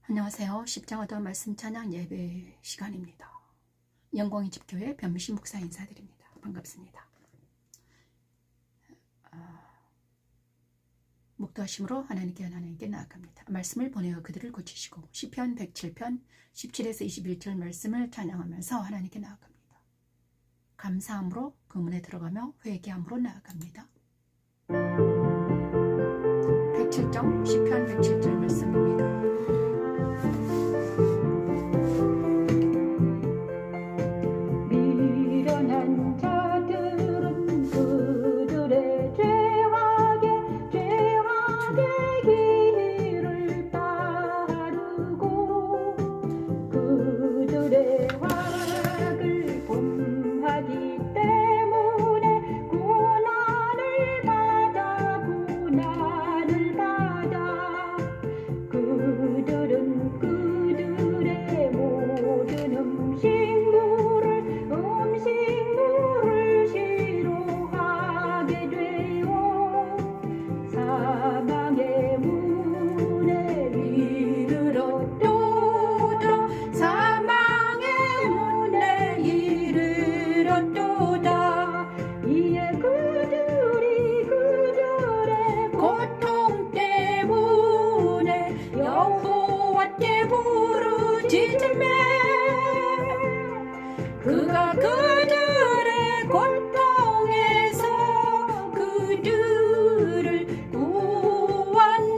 안녕하세요. 십자가도 말씀 찬양 예배 시간입니다. 영광의 집교회 변미시 목사 인사드립니다. 반갑습니다. 목도하심으로 하나님께 나아갑니다. 말씀을 보내어 그들을 고치시고 시편 107편 17에서 21절 말씀을 찬양하면서 하나님께 나아갑니다. 감사함으로 그 문에 들어가며 회개함으로 나아갑니다. 107장 시편 107절 말씀입니다. 미련한 자들은 그들의 죄악의 길을 따르고 그들의 악을 범하기 때문에 고난을 받아 그들은 그들의 모든 음식물을 싫어하게 되어 사망의 문에 이르렀도다. 사망의 문에 이르렀도다. 이에 그들이 그들의 고통 때문에 여호와께 부르짖으매 그가 그들의 고통에서 그들을 구원하시되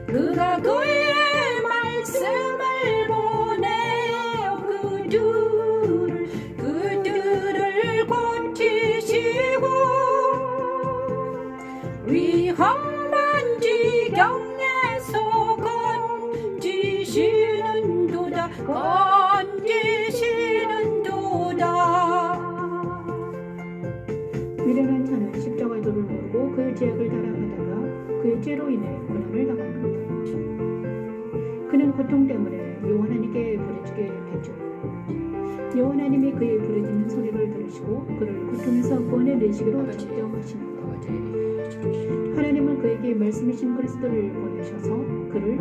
그가 그의 말씀을 보내어 그들을 고치시고 위험한 지경에서 건지시는도다. 미련한 자는 십자가의 도를 모르고 그의 죄악을 따라가다가 그의 죄로 인해 고난을 당합니다. 그는 고통 때문에 여호와 하나님께 부르짖게 되죠. 여호와 하나님이 그의 부르짖는 소리를 들으시고 그를 고통에서 구원해내시기로 작정하십니다. 하나님은 그에게 말씀이신 그리스도를 보내셔서 그를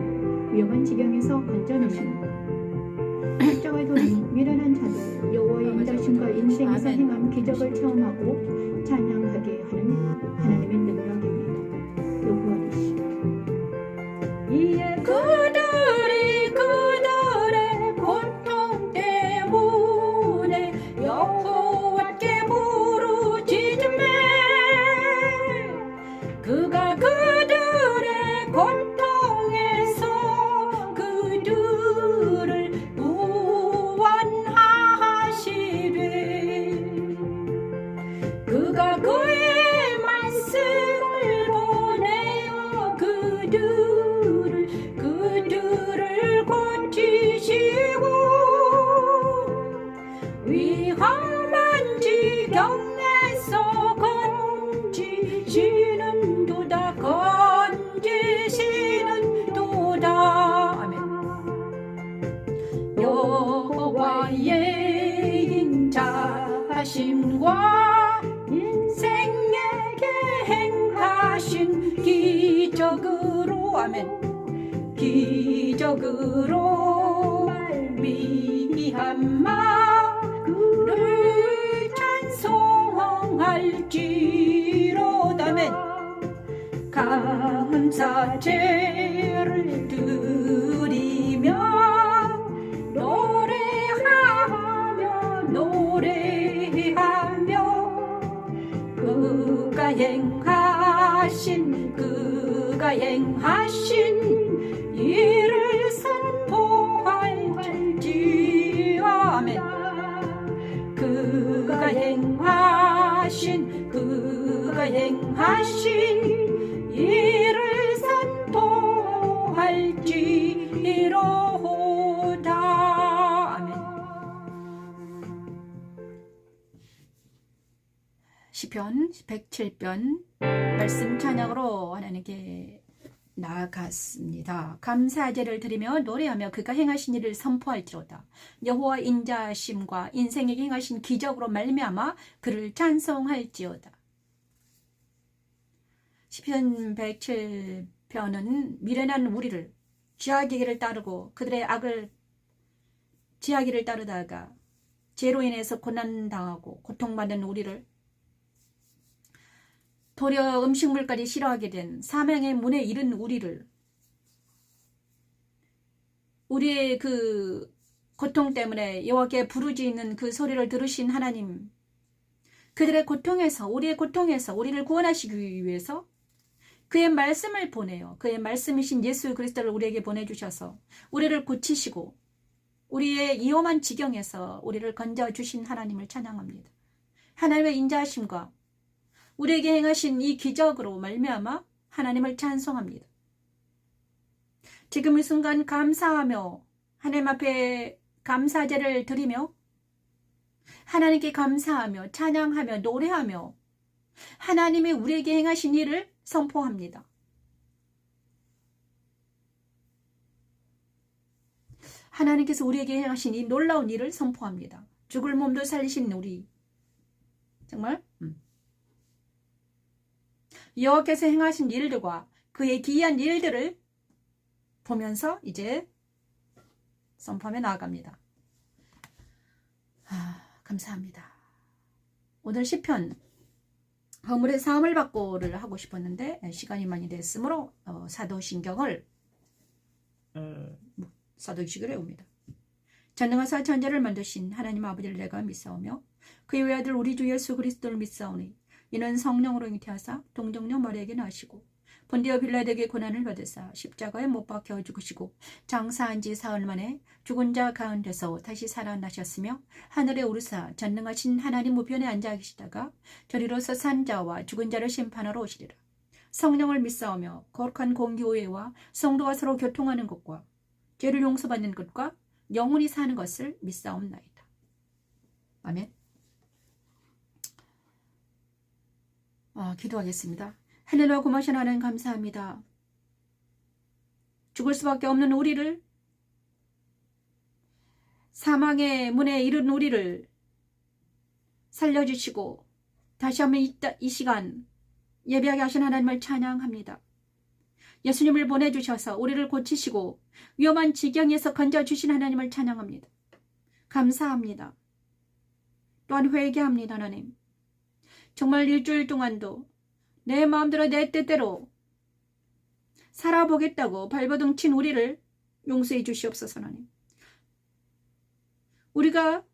위험한 지경에서 건져내십니다. 십자가의 도는 미련한 자들 여호와의 인자심과 인생에서 행한 기적을 체험하고 찬양하게 하는 하나님의 능력입니다. 여호와이시다. 이에 그들이 그들의 고통 때문에 여호와께 부르짖으매 그가 그들의 고통에서 그들을 구원하시되 그가 그의 말씀을 보내어 그들을 고치시고 위험한 지경에서 건지시는도다. 아멘. 여호와의 인자하심과 인생에게 행하신 기적으로 아멘. 기적으로 말미암아 그를 찬송할지로다멘. 감사제를 드리며 노래하며 그가 행하신 일을 선포할지어다. 아멘. 그가 행하신 일을 선포할지로다. 아멘. 시편 107편 말씀 찬양으로 하나님께 나아갔습니다. 감사제를 드리며 노래하며 그가 행하신 일을 선포할지로다. 여호와 인자하심과 인생에게 행하신 기적으로 말미암아 그를 찬송할지어다. 시편 107 편은 미련한 우리를, 죄악의 길을 따르고 그들의 악을, 죄악의 길을 따르다가 죄로 인해서 고난당하고 고통받는 우리를, 도리어 음식물까지 싫어하게 된 사망의 문에 이른 우리를, 우리의 그 고통 때문에 여호와께 부르짖는 그 소리를 들으신 하나님, 그들의 고통에서, 우리의 고통에서 우리를 구원하시기 위해서 그의 말씀을 보내요. 그의 말씀이신 예수 그리스도를 우리에게 보내주셔서 우리를 고치시고 우리의 위험한 지경에서 우리를 건져주신 하나님을 찬양합니다. 하나님의 인자하심과 우리에게 행하신 이 기적으로 말미암아 하나님을 찬송합니다. 지금 이 순간 감사하며 하나님 앞에 감사제를 드리며 하나님께 감사하며 찬양하며 노래하며 하나님이 우리에게 행하신 일을 선포합니다. 하나님께서 우리에게 행하신 이 놀라운 일을 선포합니다. 죽을 몸도 살리신 우리, 정말 여호와께서 행하신 일들과 그의 기이한 일들을 보면서 이제 선포하며 나아갑니다. 감사합니다. 오늘 시편 허물의 사함을 받고를 하고 싶었는데 시간이 많이 됐으므로 사도신경을 사도식을 해옵니다. 전능하사 천지를 만드신 하나님 아버지를 내가 믿사오며 그의 외아들 우리 주 예수 그리스도를 믿사오니 이는 성령으로 잉태하사 동정녀 마리아에게 나시고 본디오 빌라에게 고난을 받으사 십자가에 못 박혀 죽으시고 장사한 지 사흘 만에 죽은 자 가운데서 다시 살아나셨으며 하늘에 오르사 전능하신 하나님 우편에 앉아 계시다가 저리로서 산 자와 죽은 자를 심판하러 오시리라. 성령을 믿사오며 거룩한 공교회와 성도가 서로 교통하는 것과 죄를 용서받는 것과 영원히 사는 것을 믿사옵나이다. 아멘. 기도하겠습니다. 할렐루야, 고마신 하나님 감사합니다. 죽을 수밖에 없는 우리를, 사망의 문에 이른 우리를 살려주시고 다시 한번 이 시간 예배하게 하신 하나님을 찬양합니다. 예수님을 보내주셔서 우리를 고치시고 위험한 지경에서 건져주신 하나님을 찬양합니다. 감사합니다. 또한 회개합니다. 하나님, 정말 일주일 동안도 내 마음대로 내 뜻대로 살아보겠다고 발버둥 친 우리를 용서해 주시옵소서. 하나님, 우리가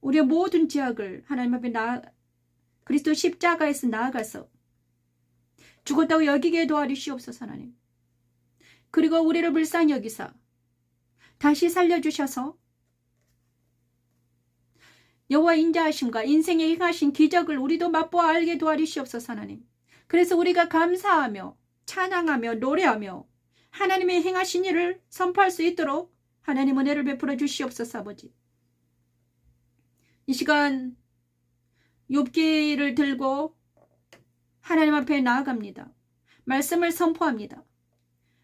우리의 모든 죄악을 하나님 앞에 그리스도 십자가에서 나아가서 죽었다고 여기게 도와주시옵소서. 하나님, 그리고 우리를 불쌍히 여기사 다시 살려주셔서 여호와 인자하심과 인생에 행하신 기적을 우리도 맛보아 알게 도와주시옵소서. 하나님, 그래서 우리가 감사하며 찬양하며 노래하며 하나님의 행하신 일을 선포할 수 있도록 하나님 은혜를 베풀어 주시옵소서. 아버지, 이 시간 욥기를 들고 하나님 앞에 나아갑니다. 말씀을 선포합니다.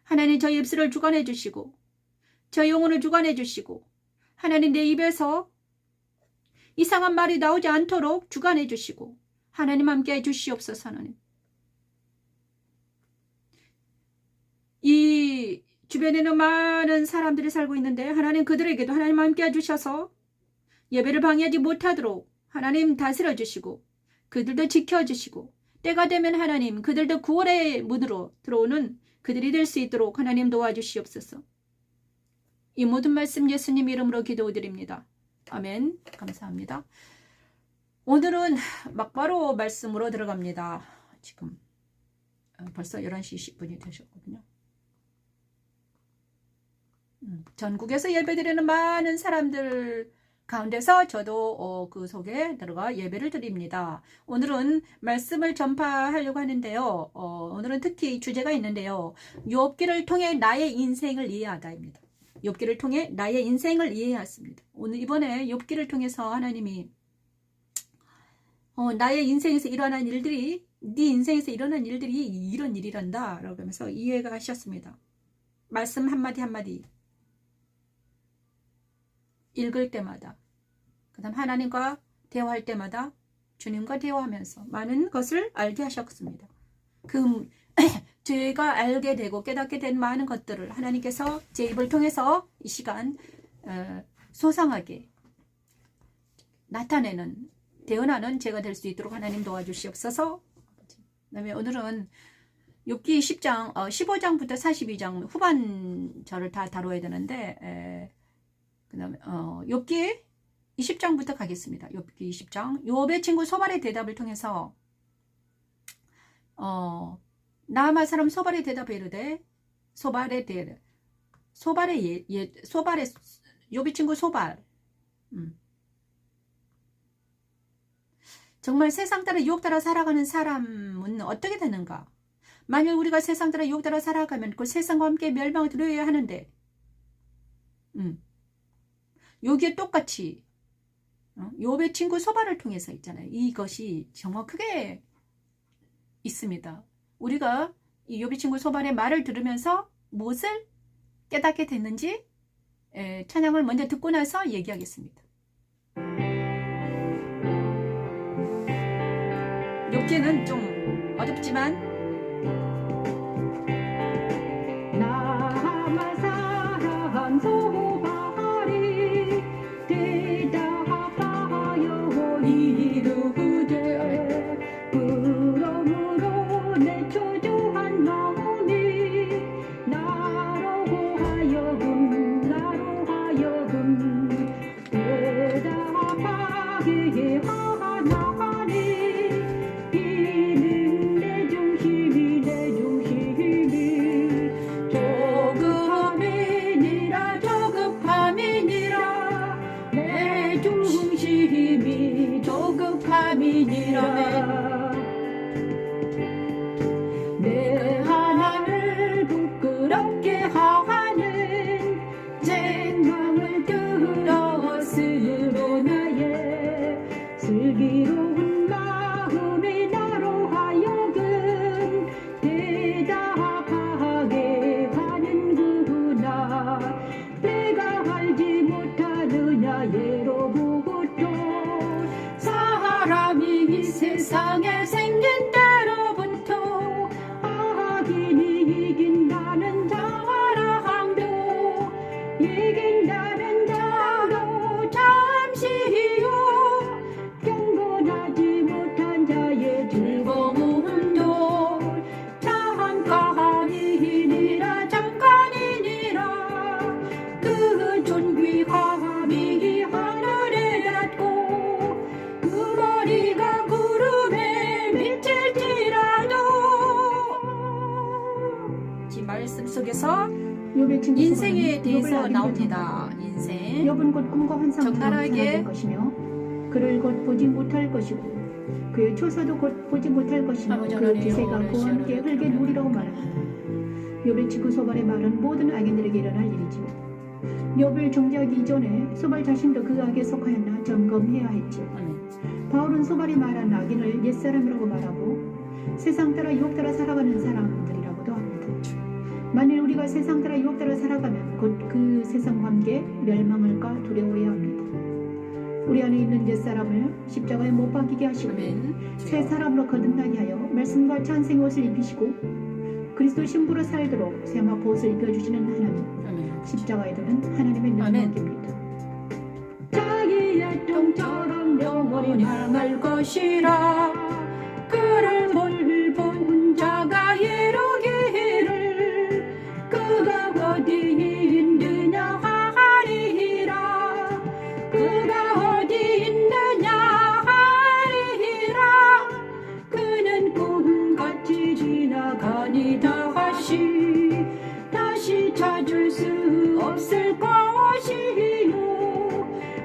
하나님, 저희 입술을 주관해 주시고 저희 영혼을 주관해 주시고 하나님, 내 입에서 이상한 말이 나오지 않도록 주관해 주시고 하나님 함께 해 주시옵소서. 하나님, 이 주변에는 많은 사람들이 살고 있는데 하나님, 그들에게도 하나님 함께 해 주셔서 예배를 방해하지 못하도록 하나님 다스려 주시고 그들도 지켜주시고 때가 되면 하나님 그들도 구원의 문으로 들어오는 그들이 될 수 있도록 하나님 도와주시옵소서. 이 모든 말씀 예수님 이름으로 기도드립니다. 아멘. 감사합니다. 오늘은 막바로 말씀으로 들어갑니다. 지금 벌써 11시 20분이 되셨거든요. 전국에서 예배드리는 많은 사람들 가운데서 저도 그 속에 들어가 예배를 드립니다. 오늘은 말씀을 전파하려고 하는데요. 오늘은 특히 주제가 있는데요. 욥기를 통해 나의 인생을 이해하다입니다. 욥기를 통해 나의 인생을 이해했습니다. 오늘 이번에 욥기를 통해서 하나님이 나의 인생에서 일어난 일들이, 네 인생에서 일어난 일들이 이런 일이란다 라고 하면서 이해가 하셨습니다. 말씀 한마디 한마디 읽을 때마다, 그 다음 하나님과 대화할 때마다 주님과 대화하면서 많은 것을 알게 하셨습니다. 그 제가 알게 되고 깨닫게 된 많은 것들을 하나님께서 제 입을 통해서 이 시간 소상하게 나타내는 대언하는 제가 될 수 있도록 하나님 도와주시옵소서. 그다음에 오늘은 욥기 10장 15장부터 42장 후반절을 다 다뤄야 되는데 그다음에 욥기 20장부터 가겠습니다. 욥기 20장. 욥의 친구 소발의 대답을 통해서 나아말 사람 소발의 대답에 이르되 소발의 욥의 친구 소발. 정말 세상 따라 유혹 따라 살아가는 사람은 어떻게 되는가? 만약 우리가 세상 따라 유혹 따라 살아가면 그 세상과 함께 멸망을 들어야 하는데 여기에 똑같이 욥의 친구 소발을 통해서 있잖아요. 이것이 정말 크게 있습니다. 우리가 이 욥의 친구 소발의 말을 들으면서 무엇을 깨닫게 됐는지 찬양을 먼저 듣고 나서 얘기하겠습니다. 욥기는 좀 어렵지만 나만 사랑 소발이 대답하여 이르되 그러므로 내 초조한 마음이 나로 하여금 대답하게 하나니 이는 내 중심이 조급함이니라 내 중심이 조급함이니라 내 하나님을 부끄럽게 하는 쟁망을 들었으므로 나의 슬기로운 마음이 나로 하여금 대답하게 하는구나 내가 알지 못하느냐 예로부터 사람이 이 세상에 생긴 때로부터 악인이 이긴다는 자랑도 이긴다는 자로 잠시요 경건하지 못한 자의 즐거움도 잠깐이니라 그 존귀함이 하늘에 닿고 그 머리가 구름에 미칠지라도 이 말씀 속에서 인생에 대해서 나옵니다. 인생 욥은 곧 꿈과 환상처럼 적나라하게 생활될 것이며 그를 곧 보지 못할 것이고 그의 초서도 곧 보지 못할 것이며 그 기세가 그와 함께 흙에 누리라고 말한다. 욥의 친구 소발의 말은 모든 악인들에게 일어날 일이지요. 욥을 정죄하기 이전에 소발 자신도 그 악에 속하였나 점검해야 했지요. 바울은 소발이 말한 악인을 옛사람이라고 말하고 세상 따라 유혹 따라 살아가는 사람들이라고도 합니다. 만일 우리가 세상 따라 유혹 따라 살아가면 곧 그 세상과 함께 멸망할까 두려워해야 합니다. 우리 안에 있는 옛사람을 십자가에 못 박히게 하시고 새 사람으로 거듭나게 하여 말씀과 찬송의 옷을 입히시고 그리스도 신부로 살도록 세마포 옷을 입혀주시는 하나님 십자가에 두는 하나님의 능력입니다. 자기의 똥처럼 영원히 향할 것이라 그를 본 자가 이루기를 그가 어디 있느냐 하리라 그가 어디 있느냐 하리라 그는 꿈같이 지나가니다 하시 다시 찾을 수 없을 것이요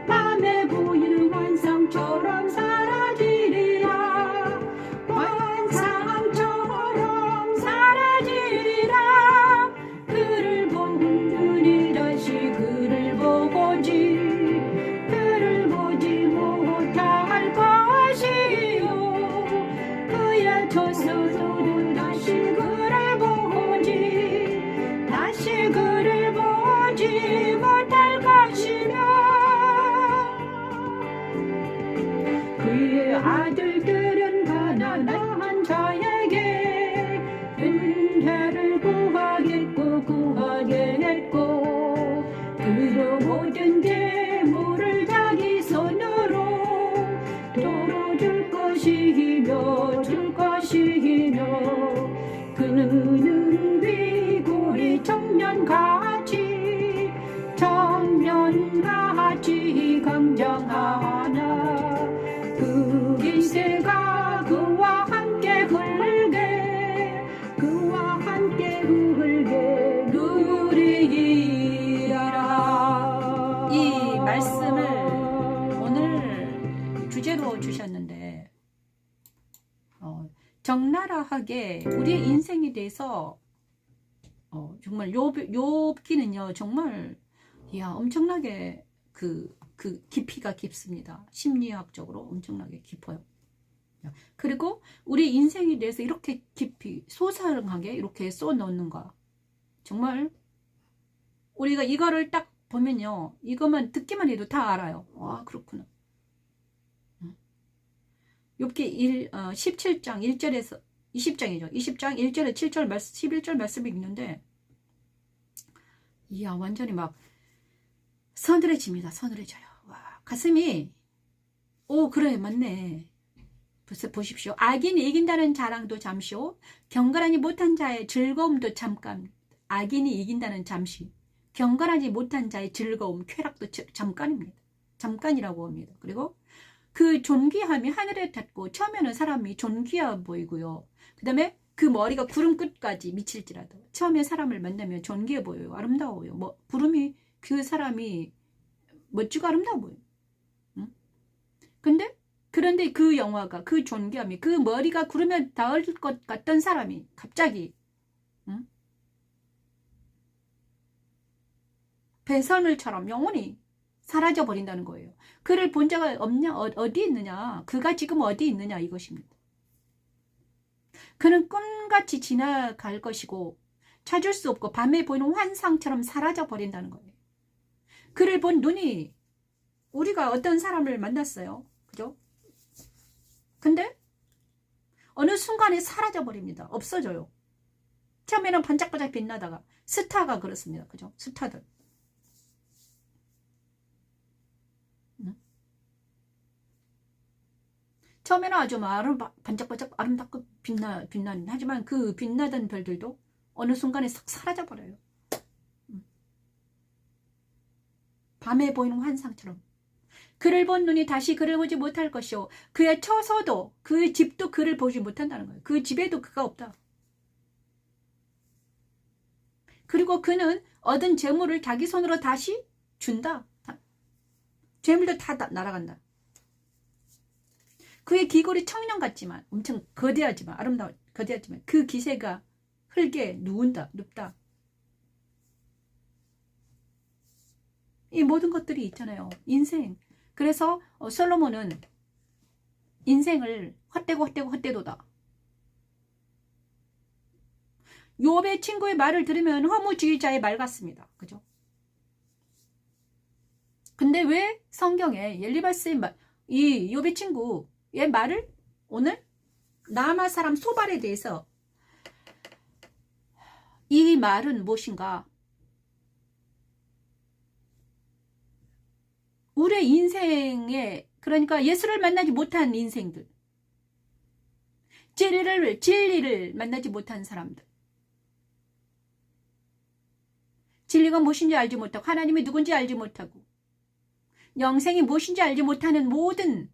밤에 보이는 환상처럼 사라지리라 환상 그는 비구리 청년같이 강정하나 그 기세가 그와 함께 흘게 누리리라. 이 말씀을 오늘 주제로 주셨는데 적나라하게 우리의 인생에 대해서 정말 욥기는요 정말 엄청나게 그 깊이가 깊습니다. 심리학적으로 엄청나게 깊어요. 그리고 우리 인생에 대해서 이렇게 깊이 소상하게 이렇게 쏘놓는가, 정말 우리가 이거를 딱 보면요 이것만 듣기만 해도 다 알아요. 와 그렇구나. 욥기 17장 1절에서 20장이죠. 20장 1절에 7절 말씀 11절 말씀이 있는데 이야 완전히 막 서늘해집니다. 서늘해져요. 와 가슴이 그래 맞네. 보십시오. 악인이 이긴다는 자랑도 잠시오. 경건하지 못한 자의 즐거움도 잠깐. 악인이 이긴다는 잠시. 경건하지 못한 자의 즐거움, 쾌락도 잠깐입니다. 잠깐이라고 합니다. 그리고 그 존귀함이 하늘에 닿고 처음에는 사람이 존귀해 보이고요. 그 다음에 그 머리가 구름 끝까지 미칠지라도 처음에 사람을 만나면 존귀해 보여요. 아름다워요. 구름이 그 사람이 멋지고 아름다워 보여요. 응? 그런데 그 영화가 그 존귀함이 그 머리가 구름에 닿을 것 같던 사람이 갑자기 배설물처럼 영원히 사라져 버린다는 거예요. 그를 본 자가 없냐? 어디 있느냐? 그가 지금 어디 있느냐? 이것입니다. 그는 꿈같이 지나갈 것이고 찾을 수 없고 밤에 보이는 환상처럼 사라져 버린다는 거예요. 그를 본 눈이 우리가 어떤 사람을 만났어요. 그죠? 근데 어느 순간에 사라져 버립니다. 없어져요. 처음에는 반짝반짝 빛나다가 스타가 그렇습니다. 그죠? 스타들. 처음에는 아주 반짝반짝 아름답고 빛나는 하지만 그 빛나던 별들도 어느 순간에 싹 사라져 버려요. 밤에 보이는 환상처럼. 그를 본 눈이 다시 그를 보지 못할 것이요 그의 처소도 그 집도 그를 보지 못한다는 거예요. 그 집에도 그가 없다. 그리고 그는 얻은 재물을 자기 손으로 다시 준다. 재물도 다 날아간다. 그의 귀골이 청년 같지만 엄청 거대하지만 거대하지만 그 기세가 흙에 눕다. 이 모든 것들이 있잖아요. 인생. 그래서 솔로몬은 인생을 헛되도다. 욥의 친구의 말을 들으면 허무주의자의 말 같습니다. 그죠? 근데 왜 성경에 엘리바스의 이 욥의 친구의 말을 오늘 남아 사람 소발에 대해서 이 말은 무엇인가? 우리의 인생에 그러니까 예수를 만나지 못한 인생들, 진리를 만나지 못한 사람들, 진리가 무엇인지 알지 못하고 하나님이 누군지 알지 못하고 영생이 무엇인지 알지 못하는 모든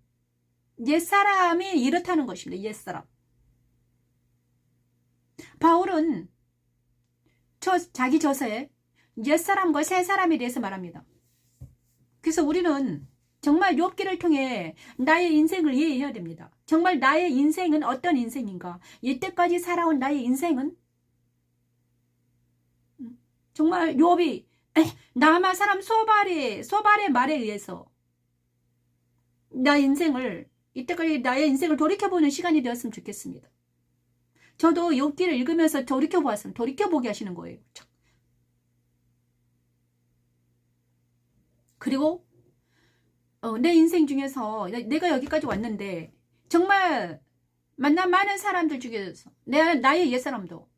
옛사람이 이렇다는 것입니다. 옛사람. 바울은 자기 저서에 옛사람과 새사람에 대해서 말합니다. 그래서 우리는 정말 욥기를 통해 나의 인생을 이해해야 됩니다. 정말 나의 인생은 어떤 인생인가? 이때까지 살아온 나의 인생은 정말 욥이 남아 사람 소발의 말에 의해서 이때까지 나의 인생을 돌이켜보는 시간이 되었으면 좋겠습니다. 저도 욥기를 읽으면서 돌이켜보게 하시는 거예요. 그리고 내 인생 중에서 내가 여기까지 왔는데 정말 만난 많은 사람들 중에서 나의 옛사람도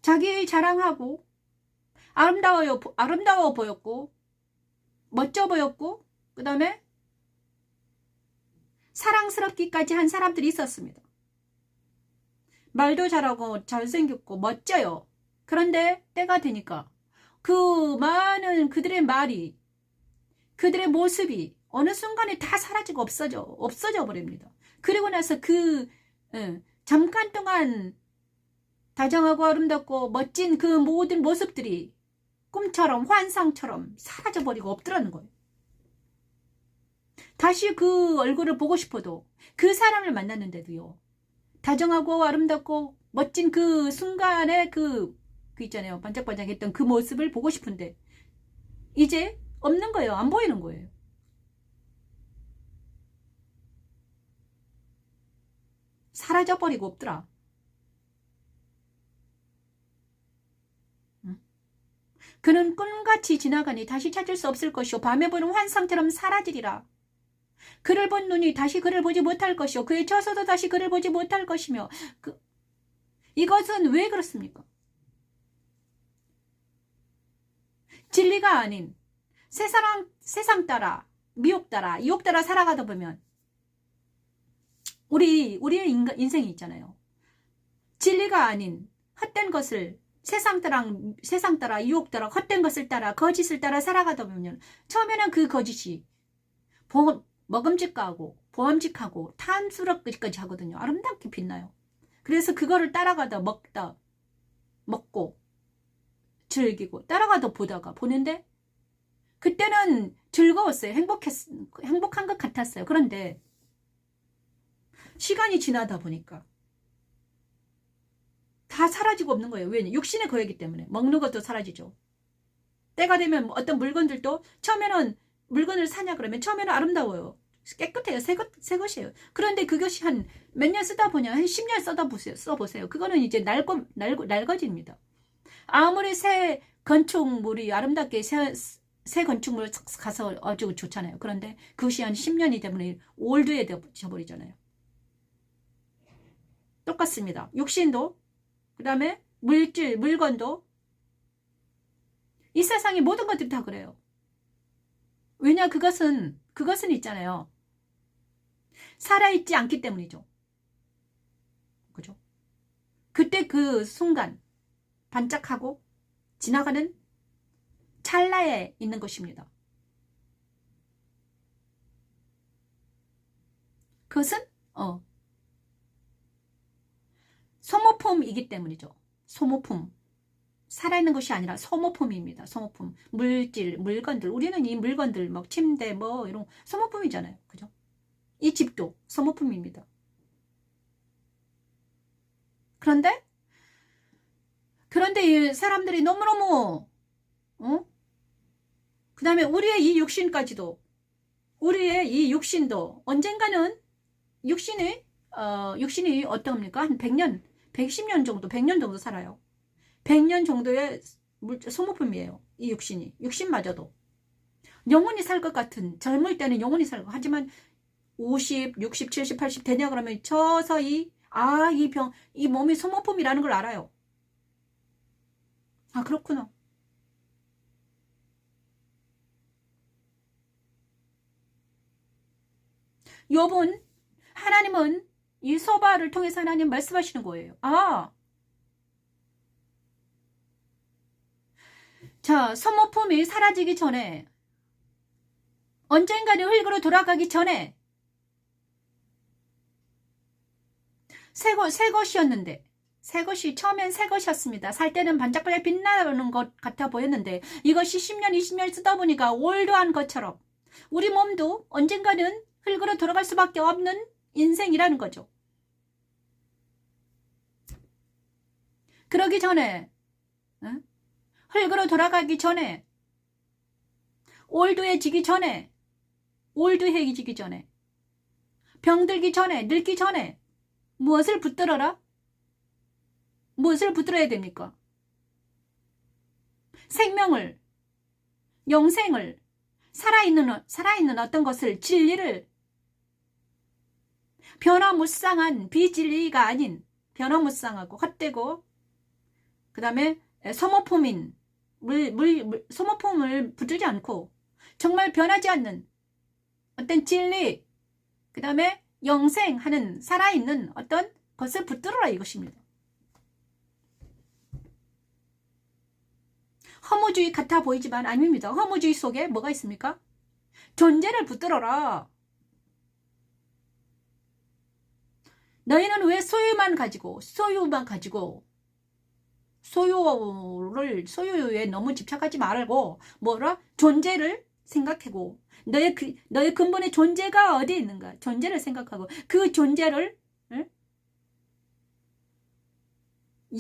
자기 자랑하고 아름다워 보였고 멋져 보였고 그 다음에 사랑스럽기까지 한 사람들이 있었습니다. 말도 잘하고 잘생겼고 멋져요. 그런데 때가 되니까 그 많은 그들의 말이, 그들의 모습이 어느 순간에 다 사라지고 없어져 버립니다. 그리고 나서 잠깐 동안 다정하고 아름답고 멋진 그 모든 모습들이 꿈처럼 환상처럼 사라져버리고 없더라는 거예요. 다시 그 얼굴을 보고 싶어도, 그 사람을 만났는데도요, 다정하고 아름답고 멋진 그 순간에 그 있잖아요, 반짝반짝했던 그 모습을 보고 싶은데 이제 없는 거예요. 안 보이는 거예요. 사라져버리고 없더라. 그는 꿈같이 지나가니 다시 찾을 수 없을 것이요 밤에 보는 환상처럼 사라지리라. 그를 본 눈이 다시 그를 보지 못할 것이요 그의 처소도 다시 그를 보지 못할 것이며. 이것은 왜 그렇습니까? 진리가 아닌 세상 따라, 미혹 따라, 유혹 따라 살아가다 보면 우리의 인생이 있잖아요. 진리가 아닌 헛된 것을 세상 따라, 유혹 따라, 헛된 것을 따라, 거짓을 따라 살아가다 보면 처음에는 그 거짓이 먹음직하고 보암직하고 탐스럽기까지 하거든요. 아름답게 빛나요. 그래서 그거를 따라가다 먹고 즐기고 따라가다 보는데 그때는 즐거웠어요. 행복한 것 같았어요. 그런데 시간이 지나다 보니까 다 사라지고 없는 거예요. 왜냐? 육신의 거이기 때문에. 먹는 것도 사라지죠. 때가 되면 어떤 물건들도 처음에는 물건을 사냐 그러면 처음에는 아름다워요. 깨끗해요. 새 것이에요. 그런데 그것이 한 몇 년 쓰다 보냐, 한 10년 써보세요. 그거는 이제 낡아집니다. 아무리 새 건축물이 아름답게 새 건축물 가서 아주 좋잖아요. 그런데 그것이 한 10년이 되면 올드에 되어버리잖아요. 똑같습니다. 육신도, 그 다음에 물질, 물건도, 이 세상의 모든 것들이 다 그래요. 왜냐? 그것은 있잖아요. 살아있지 않기 때문이죠. 그죠? 그때 그 순간 반짝하고 지나가는 찰나에 있는 것입니다. 그것은 소모품이기 때문이죠. 소모품. 살아있는 것이 아니라 소모품입니다. 소모품. 물질, 물건들. 우리는 이 물건들, 막 침대, 이런 소모품이잖아요. 그죠? 이 집도 소모품입니다. 그런데 이 사람들이 너무너무, 그 다음에 우리의 이 육신까지도, 우리의 이 육신도 언젠가는 육신이 어떻습니까? 한 100년, 110년 정도, 100년 정도 살아요. 100년 정도의 소모품이에요. 이 육신마저도. 영원히 살 것 같은, 젊을 때는 영원히 살고, 하지만 50, 60, 70, 80 되냐 그러면 서서히 이 몸이 소모품이라는 걸 알아요. 아, 그렇구나. 욥은, 하나님은 이 소바를 통해서 하나님 말씀하시는 거예요. 자, 소모품이 사라지기 전에, 언젠가는 흙으로 돌아가기 전에 새 것이었는데, 처음엔 새 것이었습니다. 살 때는 반짝반짝 빛나는 것 같아 보였는데 이것이 10년, 20년 쓰다 보니까 올드한 것처럼 우리 몸도 언젠가는 흙으로 돌아갈 수밖에 없는 인생이라는 거죠. 그러기 전에, 흙으로 돌아가기 전에, 올드해지기 전에, 병들기 전에, 늙기 전에 무엇을 붙들어라? 무엇을 붙들어야 됩니까? 생명을, 영생을, 살아있는 어떤 것을, 진리를, 변화무쌍한 비진리가 아닌 변화무쌍하고 헛되고, 그 다음에 소모품인 소모품을 붙들지 않고 정말 변하지 않는 어떤 진리, 그 다음에 영생하는 살아있는 어떤 것을 붙들어라 이것입니다. 허무주의 같아 보이지만 아닙니다. 허무주의 속에 뭐가 있습니까? 존재를 붙들어라. 너희는 왜 소유만 가지고 소유에 너무 집착하지 말고 뭐라? 존재를 생각하고 너의 근본의 존재가 어디에 있는가? 존재를 생각하고 그 존재를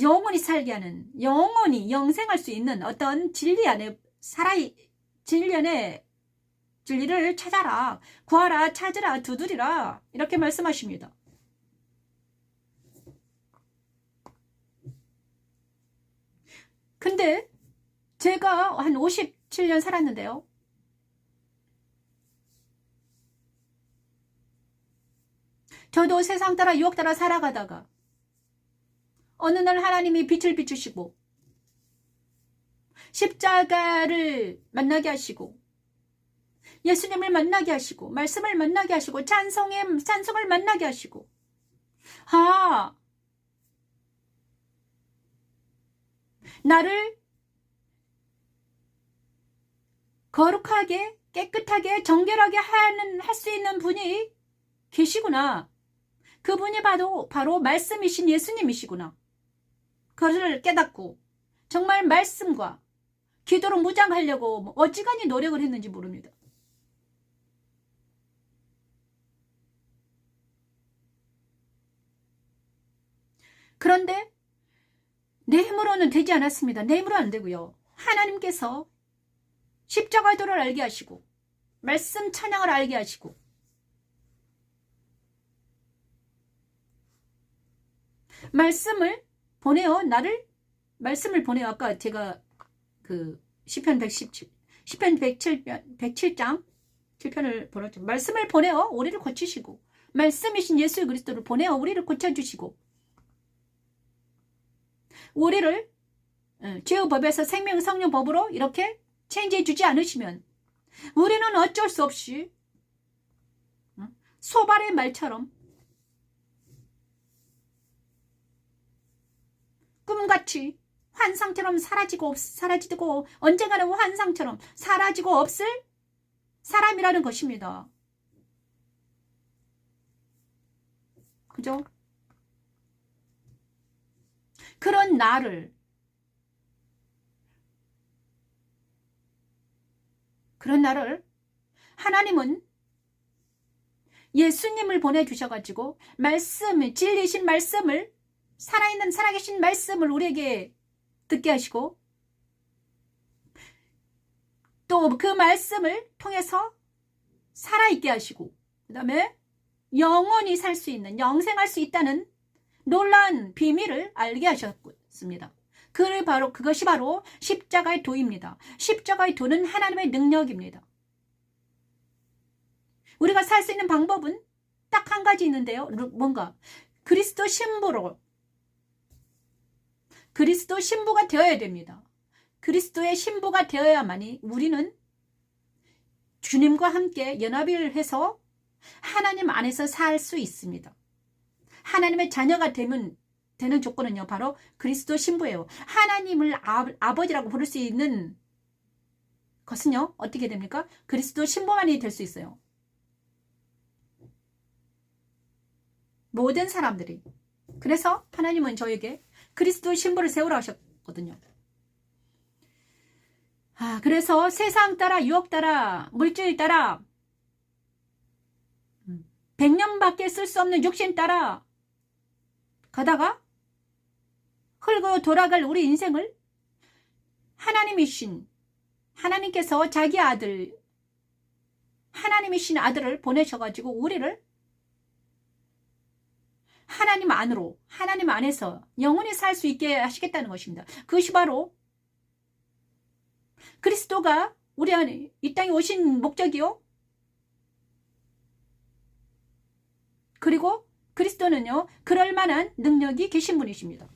영원히 살게 하는, 영원히 영생할 수 있는 어떤 진리 안에 진리를 찾아라, 구하라, 찾으라, 두드리라 이렇게 말씀하십니다. 근데 제가 한 57년 살았는데요. 저도 세상 따라 유혹 따라 살아가다가 어느 날 하나님이 빛을 비추시고 십자가를 만나게 하시고 예수님을 만나게 하시고 말씀을 만나게 하시고 찬송을 만나게 하시고 나를 거룩하게 깨끗하게 정결하게 할 수 있는 분이 계시구나. 그분이 바로 말씀이신 예수님이시구나. 그것을 깨닫고 정말 말씀과 기도로 무장하려고 어지간히 노력을 했는지 모릅니다. 그런데 내 힘으로는 되지 않았습니다. 내 힘으로 안 되고요. 하나님께서 십자가의 도를 알게 하시고 말씀 찬양을 알게 하시고 말씀을 보내요. 말씀을 보내요. 아까 제가 그 시편 107장 7편을 보냈죠. 말씀을 보내요. 우리를 고치시고 말씀이신 예수 그리스도를 보내요. 우리를 고쳐주시고 우리를 죄의 법에서 생명 성령 법으로 이렇게 체인지해 주지 않으시면 우리는 어쩔 수 없이 소발의 말처럼 꿈같이 환상처럼 사라지고 언젠가는 환상처럼 사라지고 없을 사람이라는 것입니다. 그죠? 그런 나를 하나님은 예수님을 보내주셔가지고 진리이신 말씀을 살아계신 말씀을 우리에게 듣게 하시고 또 그 말씀을 통해서 살아있게 하시고 그 다음에 영원히 살 수 있는 영생할 수 있다는 놀라운 비밀을 알게 하셨습니다. 그것이 바로 십자가의 도입니다. 십자가의 도는 하나님의 능력입니다. 우리가 살 수 있는 방법은 딱 한 가지 있는데요. 뭔가 그리스도 신부가 되어야 됩니다. 그리스도의 신부가 되어야만이 우리는 주님과 함께 연합을 해서 하나님 안에서 살 수 있습니다. 하나님의 자녀가 되는 조건은요, 바로 그리스도 신부예요. 하나님을 아버지라고 부를 수 있는 것은요, 어떻게 됩니까? 그리스도 신부만이 될 수 있어요. 모든 사람들이. 그래서 하나님은 저에게 그리스도 신부를 세우라 하셨거든요. 그래서 세상 따라 유혹 따라 물질 따라 100년밖에 쓸 수 없는 육신 따라 가다가 흘고 돌아갈 우리 인생을 하나님께서 자기 하나님이신 아들을 보내셔가지고 우리를 하나님 안에서 영원히 살 수 있게 하시겠다는 것입니다. 그것이 바로 그리스도가 우리 안에 이 땅에 오신 목적이요. 그리고 그리스도는요, 그럴 만한 능력이 계신 분이십니다.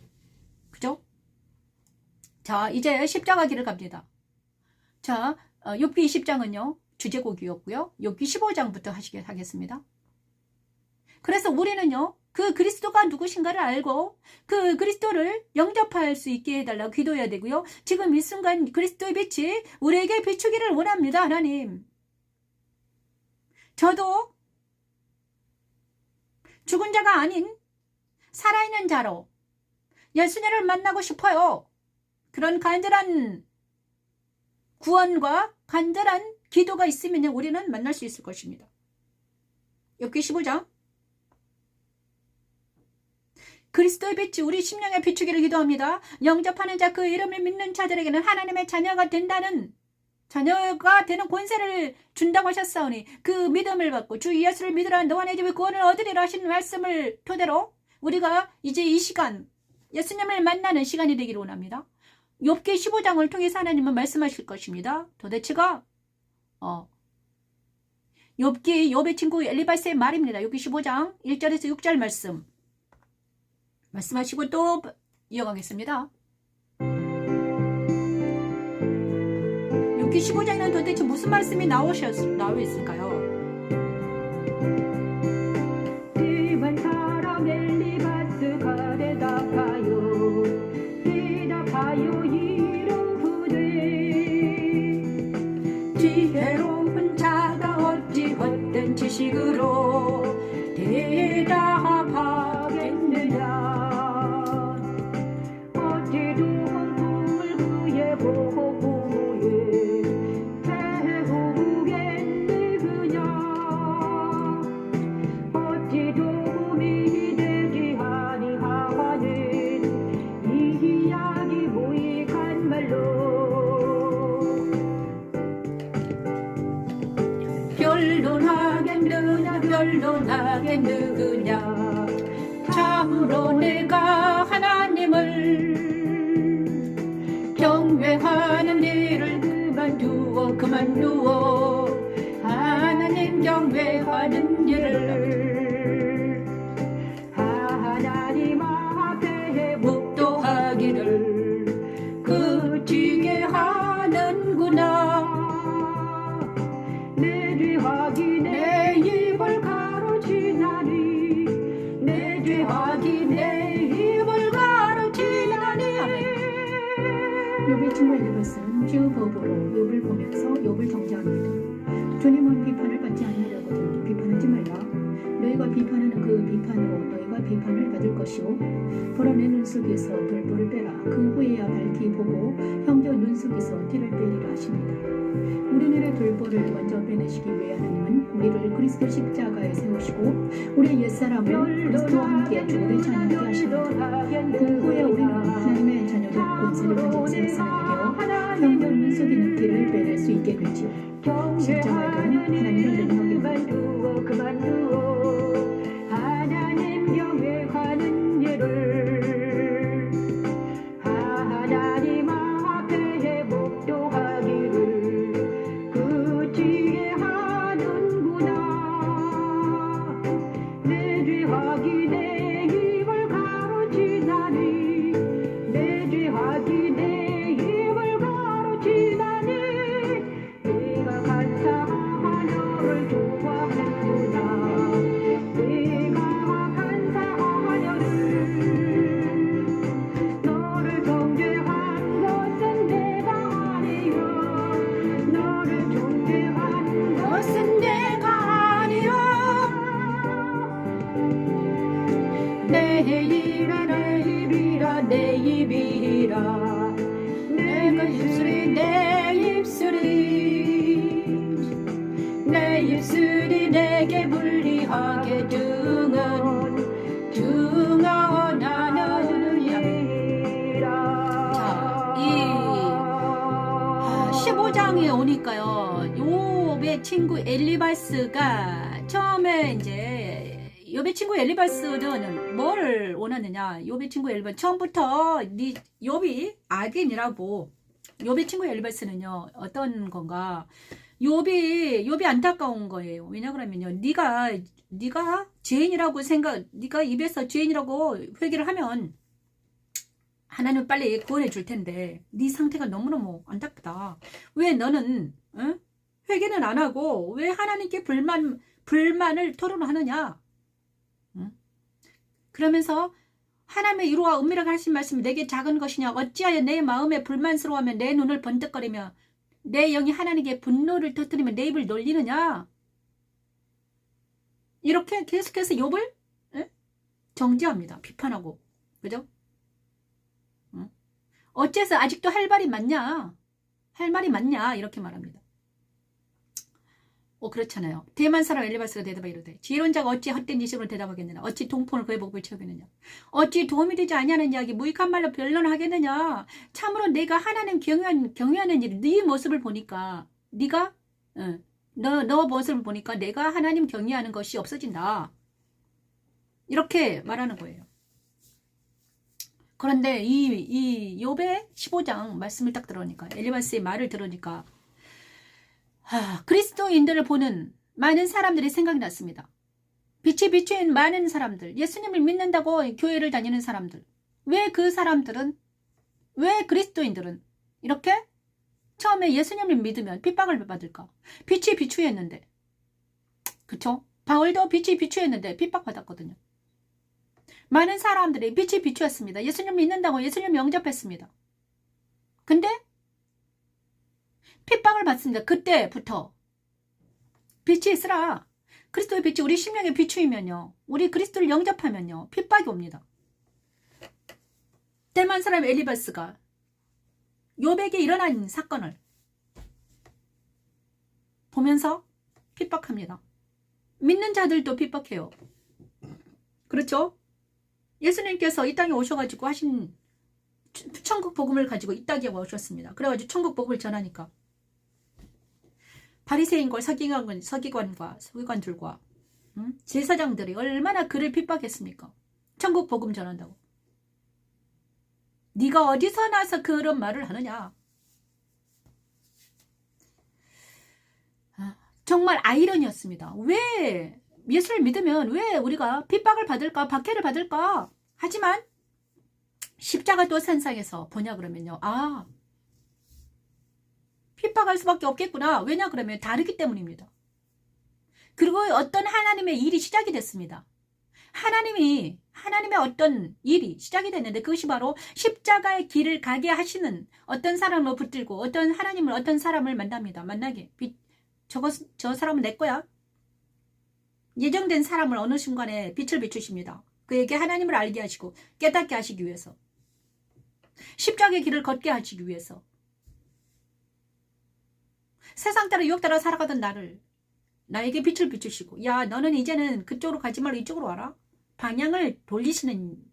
그죠? 자, 이제 십자가 길을 갑니다. 자, 욥기 20장은요, 주제곡이었고요. 욥기 15장부터 하겠습니다. 그래서 우리는요, 그 그리스도가 누구신가를 알고 그 그리스도를 영접할 수 있게 해달라고 기도해야 되고요. 지금 이 순간 그리스도의 빛이 우리에게 비추기를 원합니다. 하나님. 저도 죽은 자가 아닌 살아있는 자로 예수님을 만나고 싶어요. 그런 간절한 구원과 간절한 기도가 있으면 우리는 만날 수 있을 것입니다. 욥기 15장. 그리스도의 빛이 우리 심령에 비추기를 기도합니다. 영접하는 자, 그 이름을 믿는 자들에게는 하나님의 자녀가 된다는, 자녀가 되는 권세를 준다고 하셨사오니 그 믿음을 받고 주 예수를 믿으라 너와 내 집에 구원을 얻으리라 하신 말씀을 토대로 우리가 이제 이 시간 예수님을 만나는 시간이 되기를 원합니다. 욥기 15장을 통해서 하나님은 말씀하실 것입니다. 도대체가 욥의 친구 엘리바스의 말입니다. 욥기 15장 1절에서 6절 말씀하시고 또 이어가겠습니다. 욥기 15장에는 도대체 무슨 말씀이 나와 있을까요? 집은 사람 엘리바스가 대답하여 이르후되 지혜로운 자가 어찌 헛된 지식으로 대답하겠느냐. 어찌 좋은 꿈을 그의 보고에 배우겠느냐. 어찌 도움이 되지 아니하는 이 이야기 모익한 말로 변론하겠느냐. 참으로 내가 하나님을 경외하는 일을 그만두어 하나님 경외하는 일을 하나님 앞에 묵도하기를 그치게 하는구나. 내 죄악이 내 입을 가로지나니 내 죄악이 내 입을 가로지나니. 욥의 친구 엘리바스는 쥐어법으로 욥을 보면서 욥을 정죄합니다. 주님은 비판을 받지 않으려거든 비판하지 말라. 너희가 비판하는 그 비판으로 너희가 비판을 받을 것이요. 보라 내 눈 속에서 돌보를 빼라. 그 후에야 밝히 보고 형제 눈 속에서 티를 빼리라 하십니다. 우리들의 돌보를 먼저 빼내시기 위해 하나님은 우리를 그리스도 십자가에 세우시고 우리의 옛사람을 그리스도와 함께 주님의 자녀게 하십니다. 그 후에 우리는 하나님의 자녀된 권세를 가진 새 사람이 되어 형제 눈 속에 있는 티를 빼낼 수 있게 되지요. 십자가에는 하나님을 능력이 그만두어 하나님 경외하는 일을 하나님 앞에 목도하기를 그치게 하는구나. 내 죄악이 내 입을 가로지나니 내 죄악이 내 입을 가로지나니 내가 간사하녀를 좋아하는구나. 내가 간사하녀를 너를 정죄한 것은 내가 아니요 너를 정죄한 것은 내가 아니요 내 입이라 내 입이라 내가 입술이 내 입술이 내게 불리하게 등언하느니라. 자, 이 15장에 오니까요. 욥의 친구 엘리바스가 처음에 이제 욥의 친구 엘리바스는 뭘 원하느냐. 욥의 친구 엘리바스 처음부터 욥이 악인이라고. 욥의 친구 엘리바스는요. 어떤 건가. 욥이 안타까운 거예요. 왜냐 그러면요. 네가 죄인이라고 네가 입에서 죄인이라고 회개를 하면 하나님 빨리 구원해 줄 텐데 네 상태가 너무너무 안타깝다. 왜 너는 회개는 안 하고 왜 하나님께 불만을 토로하느냐? 그러면서 하나님의 위로와 은밀하게 하신 말씀이 내게 작은 것이냐 어찌하여 내 마음에 불만스러워하며 내 눈을 번뜩거리며 내 영이 하나님께 분노를 터뜨리며 내 입을 놀리느냐. 이렇게 계속해서 욥을 정죄합니다. 비판하고. 그죠? 어째서 아직도 할 말이 많냐? 할 말이 많냐? 이렇게 말합니다. 그렇잖아요. 대만 사람 엘리바스가 대답하 이르되 지혜론자가 어찌 헛된 지식으로 대답하겠느냐. 어찌 동폰을 그의 복을 채우겠느냐. 어찌 도움이 되지 아니하는 이야기 무익한 말로 변론하겠느냐. 참으로 내가 하나님 경외하는 일, 네 모습을 보니까 네가 너 모습을 보니까 내가 하나님 경외하는 것이 없어진다. 이렇게 말하는 거예요. 그런데 이 욥의 15장 말씀을 딱 들으니까 엘리바스의 말을 들으니까 그리스도인들을 보는 많은 사람들이 생각이 났습니다. 빛이 비추인 많은 사람들, 예수님을 믿는다고 교회를 다니는 사람들, 왜 그리스도인들은 이렇게 처음에 예수님을 믿으면 핍박을 받을까? 빛이 비추였는데, 그쵸? 바울도 빛이 비추였는데 핍박받았거든요. 많은 사람들이 빛이 비추었습니다. 예수님 믿는다고 예수님 영접했습니다. 근데 핍박을 받습니다. 그때부터 빛이 있으라. 그리스도의 빛이 우리 심령에 비추이면요, 우리 그리스도를 영접하면요, 핍박이 옵니다. 대만 사람 엘리바스가 욥에게 일어난 사건을 보면서 핍박합니다. 믿는 자들도 핍박해요. 그렇죠? 예수님께서 이 땅에 오셔가지고 하신 천국 복음을 가지고 이 땅에 오셨습니다. 그래가지고 천국 복음을 전하니까 바리새인과 서기관들과 제사장들이 얼마나 그를 핍박했습니까? 천국 복음 전한다고. 네가 어디서 나서 그런 말을 하느냐. 정말 아이러니였습니다. 왜 예수를 믿으면 왜 우리가 핍박을 받을까, 박해를 받을까? 하지만 십자가 또 산상에서 보냐 그러면요, 핍박할 수밖에 없겠구나. 왜냐 그러면 다르기 때문입니다. 그리고 어떤 하나님의 일이 시작이 됐습니다. 하나님의 어떤 일이 시작이 됐는데 그것이 바로 십자가의 길을 가게 하시는 어떤 사람을 붙들고 어떤 사람을 만납니다. 만나게. 저 사람은 내 거야. 예정된 사람을 어느 순간에 빛을 비추십니다. 그에게 하나님을 알게 하시고 깨닫게 하시기 위해서, 십자가의 길을 걷게 하시기 위해서, 세상 따라 유혹 따라 살아가던 나에게 빛을 비추시고, 야 너는 이제는 그쪽으로 가지 말고 이쪽으로 와라. 방향을 돌리시는.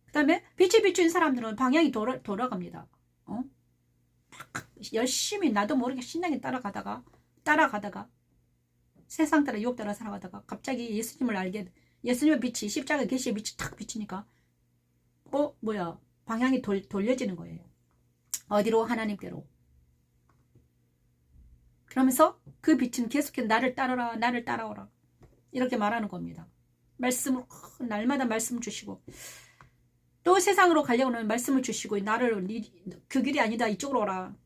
그 다음에 빛이 비추인 사람들은 방향이 돌아갑니다. 열심히 나도 모르게 신나게 따라가다가 세상 따라 유혹 따라 살아가다가 갑자기 예수님의 빛이, 십자가 계시의 빛이 탁 비치니까 방향이 돌려지는 거예요. 어디로? 하나님께로. 그러면서 그 빛은 계속해서 나를 따라오라 이렇게 말하는 겁니다. 말씀을 날마다 말씀 주시고, 또 세상으로 가려고 하면 말씀을 주시고, 나를 그 길이 아니다, 이쪽으로 오라.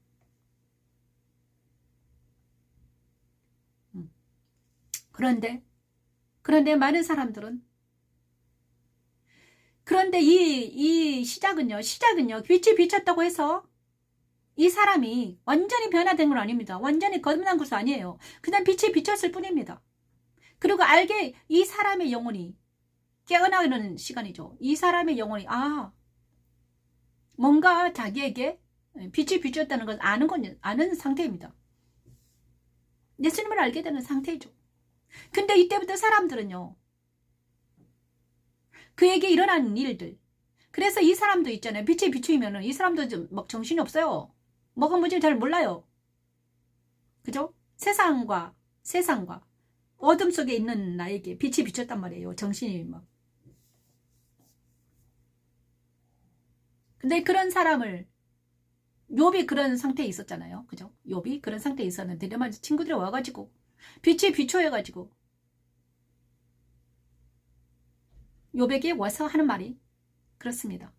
그런데 많은 사람들은, 그런데 이 시작은요, 빛이 비쳤다고 해서 이 사람이 완전히 변화된 건 아닙니다. 완전히 거듭난 것은 아니에요. 그냥 빛이 비쳤을 뿐입니다. 그리고 이 사람의 영혼이 깨어나는 시간이죠. 이 사람의 영혼이 뭔가 자기에게 빛이 비쳤다는 걸 아는 상태입니다. 예수님을 알게 되는 상태이죠. 근데 이때부터 사람들은요, 그에게 일어난 일들, 그래서 이 사람도 있잖아요. 빛이 비추이면은 이 사람도 좀 막 정신이 없어요. 뭐가 뭔지 잘 몰라요. 그죠? 세상과 어둠 속에 있는 나에게 빛이 비쳤단 말이에요. 정신이 막. 근데 그런 사람을, 욥이 그런 상태에 있었잖아요. 그죠? 욥이 그런 상태에 있었는데 내만 친구들이 와가지고 빛이 비춰해가지고 욥에게 와서 하는 말이 그렇습니다.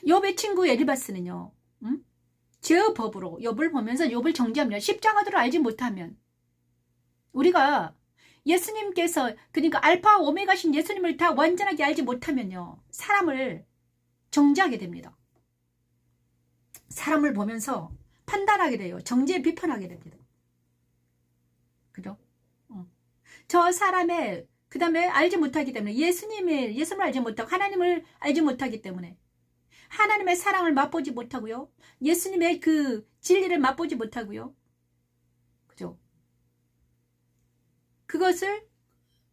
욥의 친구 엘리바스는요, 제 법으로 욥을 보면서 욥을 정죄합니다. 십자가도를 알지 못하면 우리가 예수님께서 그러니까 알파 오메가신 예수님을 다 완전하게 알지 못하면요. 사람을 정죄하게 됩니다. 사람을 보면서 판단하게 돼요. 정죄 비판하게 됩니다. 그죠? 저 사람의 그 다음에 알지 못하기 때문에 예수님을 알지 못하고 하나님을 알지 못하기 때문에 하나님의 사랑을 맛보지 못하고요. 예수님의 그 진리를 맛보지 못하고요. 그죠? 그것을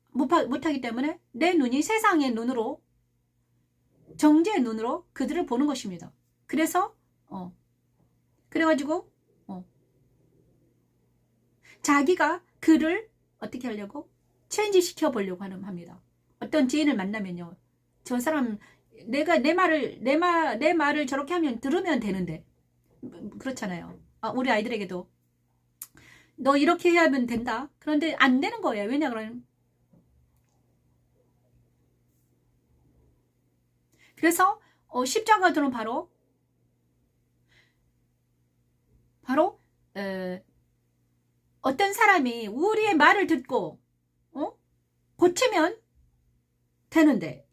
못하기 때문에 내 눈이 세상의 눈으로 정죄의 눈으로 그들을 보는 것입니다. 그래서 그래가지고 자기가 그를 어떻게 하려고? 체인지 시켜보려고 합니다. 어떤 지인을 만나면요. 저 사람 내가 내 말을 저렇게 하면 들으면 되는데 그렇잖아요. 우리 아이들에게도 너 이렇게 해야 하면 된다. 그런데 안 되는 거예요. 왜냐 그러면 그래서 십자가들은 바로 어떤 사람이 우리의 말을 듣고 고치면 되는데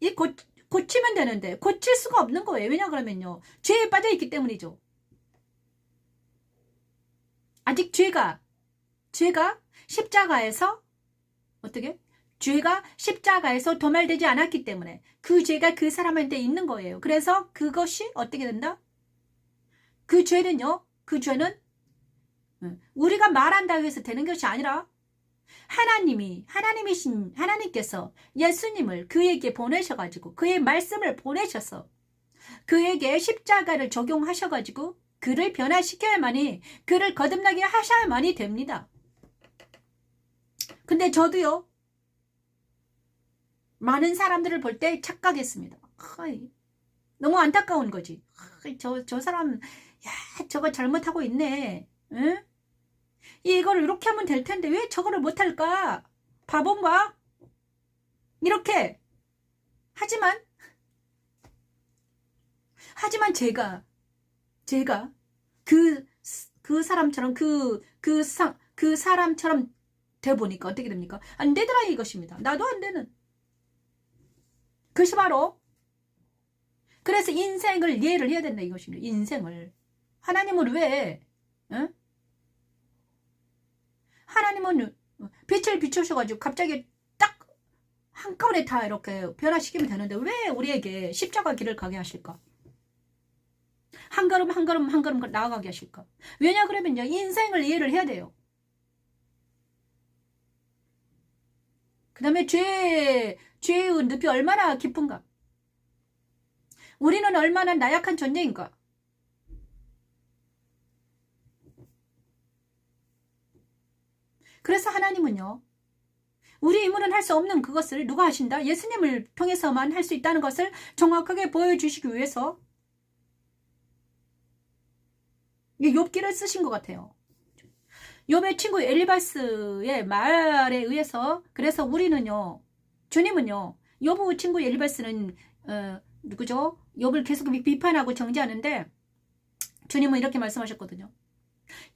고치면 되는데 고칠 수가 없는 거예요. 왜냐 그러면요. 죄에 빠져 있기 때문이죠. 아직 죄가 십자가에서 어떻게? 죄가 십자가에서 도말되지 않았기 때문에 그 죄가 그 사람한테 있는 거예요. 그래서 그것이 어떻게 된다? 그 죄는 우리가 말한다고 해서 되는 것이 아니라 하나님께서 예수님을 그에게 보내셔가지고 그의 말씀을 보내셔서 그에게 십자가를 적용하셔가지고 그를 변화시켜야만이 그를 거듭나게 하셔야만이 됩니다. 근데 저도요 많은 사람들을 볼 때 착각했습니다. 너무 안타까운 거지. 저 사람 야 저거 잘못하고 있네. 응? 이걸 이렇게 하면 될 텐데 왜 저거를 못할까? 바본가? 이렇게 하지만 제가 그 사람처럼 그 사람처럼 돼 보니까 어떻게 됩니까? 안 되더라 이것입니다. 나도 안 되는. 그것이 바로 그래서 인생을 이해를 해야 된다 이것입니다. 인생을 하나님을 왜? 응? 하나님은 빛을 비추셔가지고 갑자기 딱 한꺼번에 다 이렇게 변화시키면 되는데 왜 우리에게 십자가 길을 가게 하실까? 한 걸음 한 걸음 한 걸음 나아가게 하실까? 왜냐 그러면요 인생을 이해를 해야 돼요. 그 다음에 죄의 늪이 얼마나 깊은가? 우리는 얼마나 나약한 존재인가? 그래서 하나님은요. 우리 힘으로는 할 수 없는 그것을 누가 하신다? 예수님을 통해서만 할 수 있다는 것을 정확하게 보여주시기 위해서 욥기를 쓰신 것 같아요. 욥의 친구 엘리바스의 말에 의해서 그래서 우리는요. 주님은요. 욥의 친구 엘리바스는 누구죠? 욥을 계속 비판하고 정죄하는데 주님은 이렇게 말씀하셨거든요.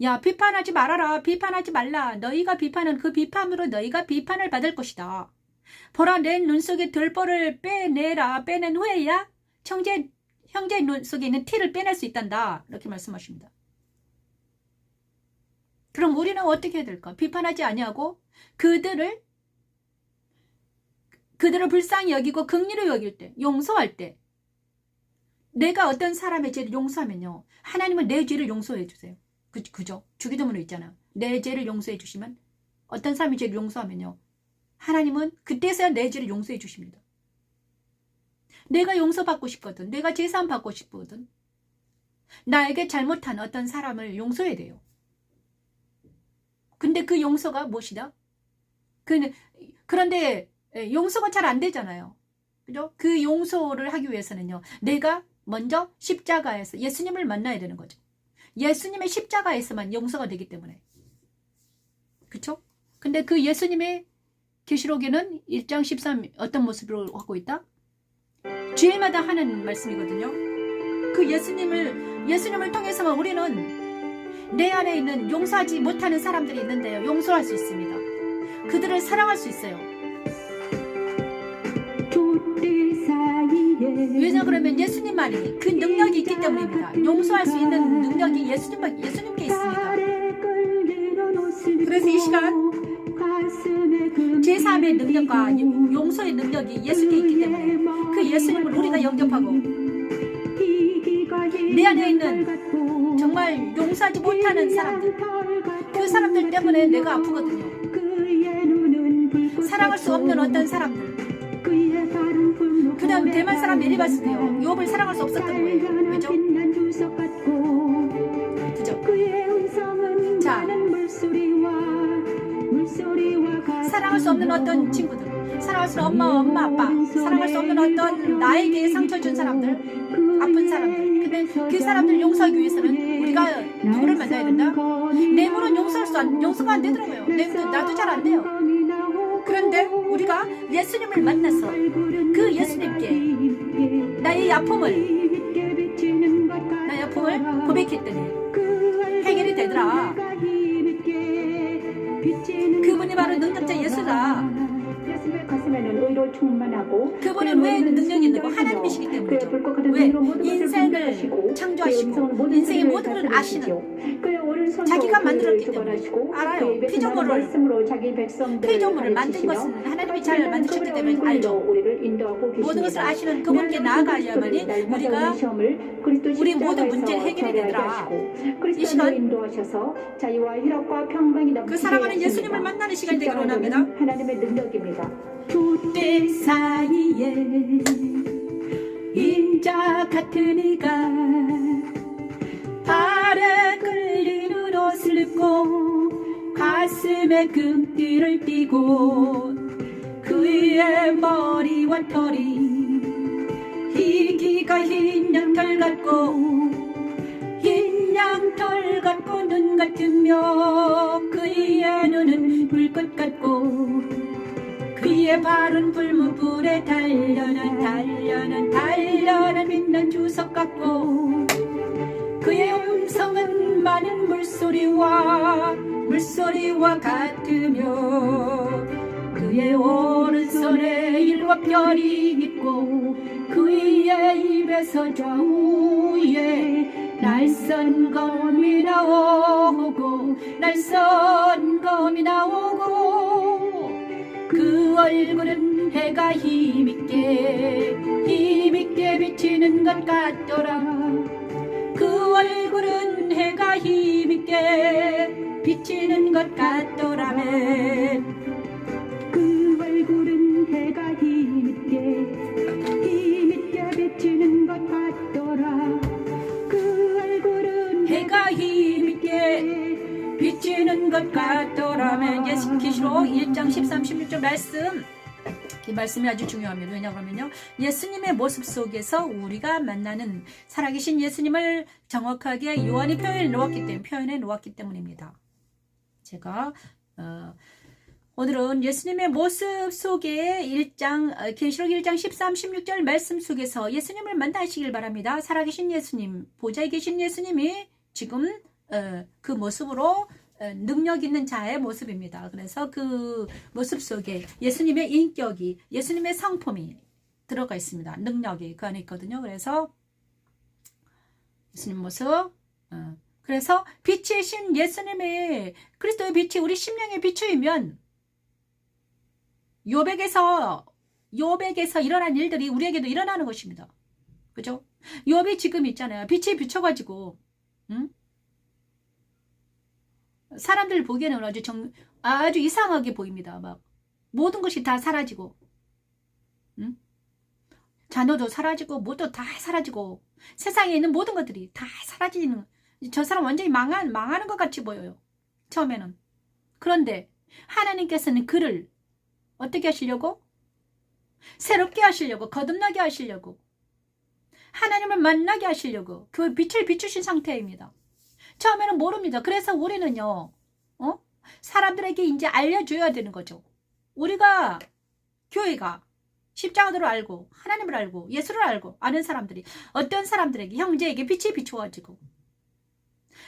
야 비판하지 말아라. 비판하지 말라. 너희가 비판은 그 비판으로 너희가 비판을 받을 것이다. 보라 내 눈 속에 들보를 빼내라. 빼낸 후에야 형제의 눈 속에 있는 티를 빼낼 수 있단다. 이렇게 말씀하십니다. 그럼 우리는 어떻게 해야 될까? 비판하지 아니하고 그들을 불쌍히 여기고 긍휼히 여길 때 용서할 때 내가 어떤 사람의 죄를 용서하면요. 하나님은 내 죄를 용서해 주세요. 그죠? 주기도문에 있잖아요. 내 죄를 용서해 주시면 어떤 사람이 죄를 용서하면요. 하나님은 그때서야 내 죄를 용서해 주십니다. 내가 용서받고 싶거든. 내가 제사함 받고 싶거든. 나에게 잘못한 어떤 사람을 용서해야 돼요. 근데 그 용서가 무엇이다? 그런데 용서가 잘 안 되잖아요. 그죠? 그 용서를 하기 위해서는요. 내가 먼저 십자가에서 예수님을 만나야 되는 거죠. 예수님의 십자가에서만 용서가 되기 때문에. 그쵸? 근데 그 예수님의 계시록에는 1장 13 어떤 모습으로 하고 있다? 주일마다 하는 말씀이거든요. 그 예수님을 통해서만 우리는 내 안에 있는 용서하지 못하는 사람들이 있는데요. 용서할 수 있습니다. 그들을 사랑할 수 있어요. 왜냐 그러면 예수님만이 그 능력이 있기 때문입니다. 용서할 수 있는 능력이 예수님께 있습니다. 그래서 이 시간 제3의 능력과 용서의 능력이 예수께 있기 때문에 그 예수님을 우리가 영접하고 내 안에 있는 정말 용서하지 못하는 사람들, 그 사람들 때문에 내가 아프거든요. 사랑할 수 없는 어떤 사람들, 그 다음 대만 사람 에리바스도요, 욥을 사랑할 수 없었던 거예요. 왜죠? 그죠? 자, 사랑할 수 없는 어떤 친구들, 사랑할 수 없는 엄마 아빠, 사랑할 수 없는 어떤 나에게 상처 준 사람들, 아픈 사람들. 근데 그 사람들 용서하기 위해서는 우리가 누구를 만나야 된다? 내 물은 용서가 안 되더라고요. 나도 잘 안 돼요. 그런데 우리가 예수님을 만나서 그 예수님께 나의 아픔을 고백했더니 해결이 되더라. 그분이 바로 능력자 예수다. 예수의 가슴에는 의로 충만하고 그분은 왜 능력이 있는 거? 하나님이시기 때문이죠. 왜? 인생을 창조하시고 인생의 모든 걸 아시는, 자기가 만들었기 때문에 알아요. 피조물을 만든 것은 하나님이 잘 만드셨기 때문에 알죠. 모든 것을 아시는 그분께 나아가야만이 우리가 우리 모든 문제를 해결이 되더라. 이 시간 그 사랑하는 예수님을 만나는 시간이 되기를 원합니다. 하나님의 능력입니다. 때 사이에 인자 같은 이가 발에 끌리는 옷을 입고 가슴에 금띠를 띠고 그의 머리와 털이 희기가 흰 양털 같고 흰 양털 같고 눈 같으며 그의 눈은 불꽃 같고 그의 발은 불문불에 달려는 빛난 주석 같고 그의 음성은 많은 물소리와 같으며 그의 오른손에 7 별이 있고 그의 입에서 좌우에 날선 검이 나오고 그 얼굴은 해가 힘있게 비치는 것 같더라. 그 얼굴은 해가 힘있게 비치는 것 같더라매. 그 얼굴은 해가 힘있게 비치는 것 같더라. 그 얼굴은 해가 힘있게 비치는 것 같더라면. 계시록 1장 13, 16절 말씀, 이 말씀이 아주 중요합니다. 왜냐하면요, 예수님의 모습 속에서 우리가 만나는 살아계신 예수님을 정확하게 요한이 표현해 놓았기 때문입니다. 제가 오늘은 예수님의 모습 속에 계시록 1장 13, 16절 말씀 속에서 예수님을 만나시길 바랍니다. 살아계신 예수님, 보좌에 계신 예수님이 지금 그 모습으로 능력 있는 자의 모습입니다. 그래서 그 모습 속에 예수님의 인격이, 예수님의 성품이 들어가 있습니다. 능력이 그 안에 있거든요. 그래서 예수님 모습, 그래서 빛이신 예수님의, 그리스도의 빛이 우리 심령의 비추이면 욥에게서 일어난 일들이 우리에게도 일어나는 것입니다. 그죠? 욥이 지금 있잖아요. 빛이 비춰가지고 사람들 보기에는 아주 이상하게 보입니다. 막 모든 것이 다 사라지고, 자녀도 사라지고, 뭐도 다 사라지고, 세상에 있는 모든 것들이 다 사라지는, 저 사람 완전히 망하는 것 같이 보여요. 처음에는. 그런데 하나님께서는 그를 어떻게 하시려고? 새롭게 하시려고, 거듭나게 하시려고, 하나님을 만나게 하시려고 그 빛을 비추신 상태입니다. 처음에는 모릅니다. 그래서 우리는요, 사람들에게 이제 알려줘야 되는 거죠. 우리가, 교회가 십자가를 알고, 하나님을 알고, 예수를 알고, 아는 사람들이 어떤 사람들에게, 형제에게 빛이 비추어지고,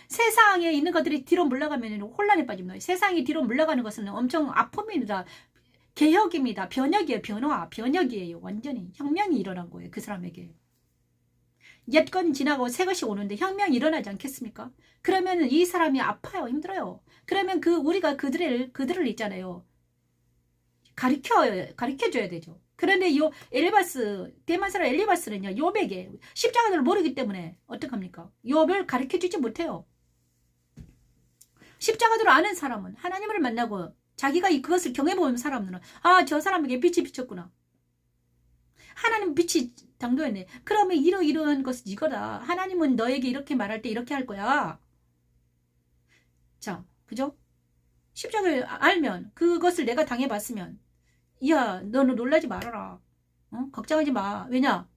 세상에 있는 것들이 뒤로 물러가면 혼란에 빠집니다. 세상이 뒤로 물러가는 것은 엄청 아픔입니다. 개혁입니다. 변혁이에요. 변혁이에요. 완전히 혁명이 일어난 거예요. 그 사람에게. 옛 건 지나고 새 것이 오는데 혁명이 일어나지 않겠습니까? 그러면 이 사람이 아파요. 힘들어요. 그러면 우리가 그들을 있잖아요. 가르쳐줘야 되죠. 그런데 대만 사람 엘리바스는요, 욥에게 십자가를 모르기 때문에 어떡합니까? 욥을 가르쳐주지 못해요. 십자가를 아는 사람은 하나님을 만나고 자기가 그것을 경험해본 사람들은 저 사람에게 빛이 비쳤구나. 하나님 빛이 당도했네. 그러면 이러한 것은 이거다. 하나님은 너에게 이렇게 말할 때 이렇게 할 거야. 자, 그죠? 십자가를 알면 그것을 내가 당해봤으면 너는 놀라지 말아라. 걱정하지 마. 왜냐?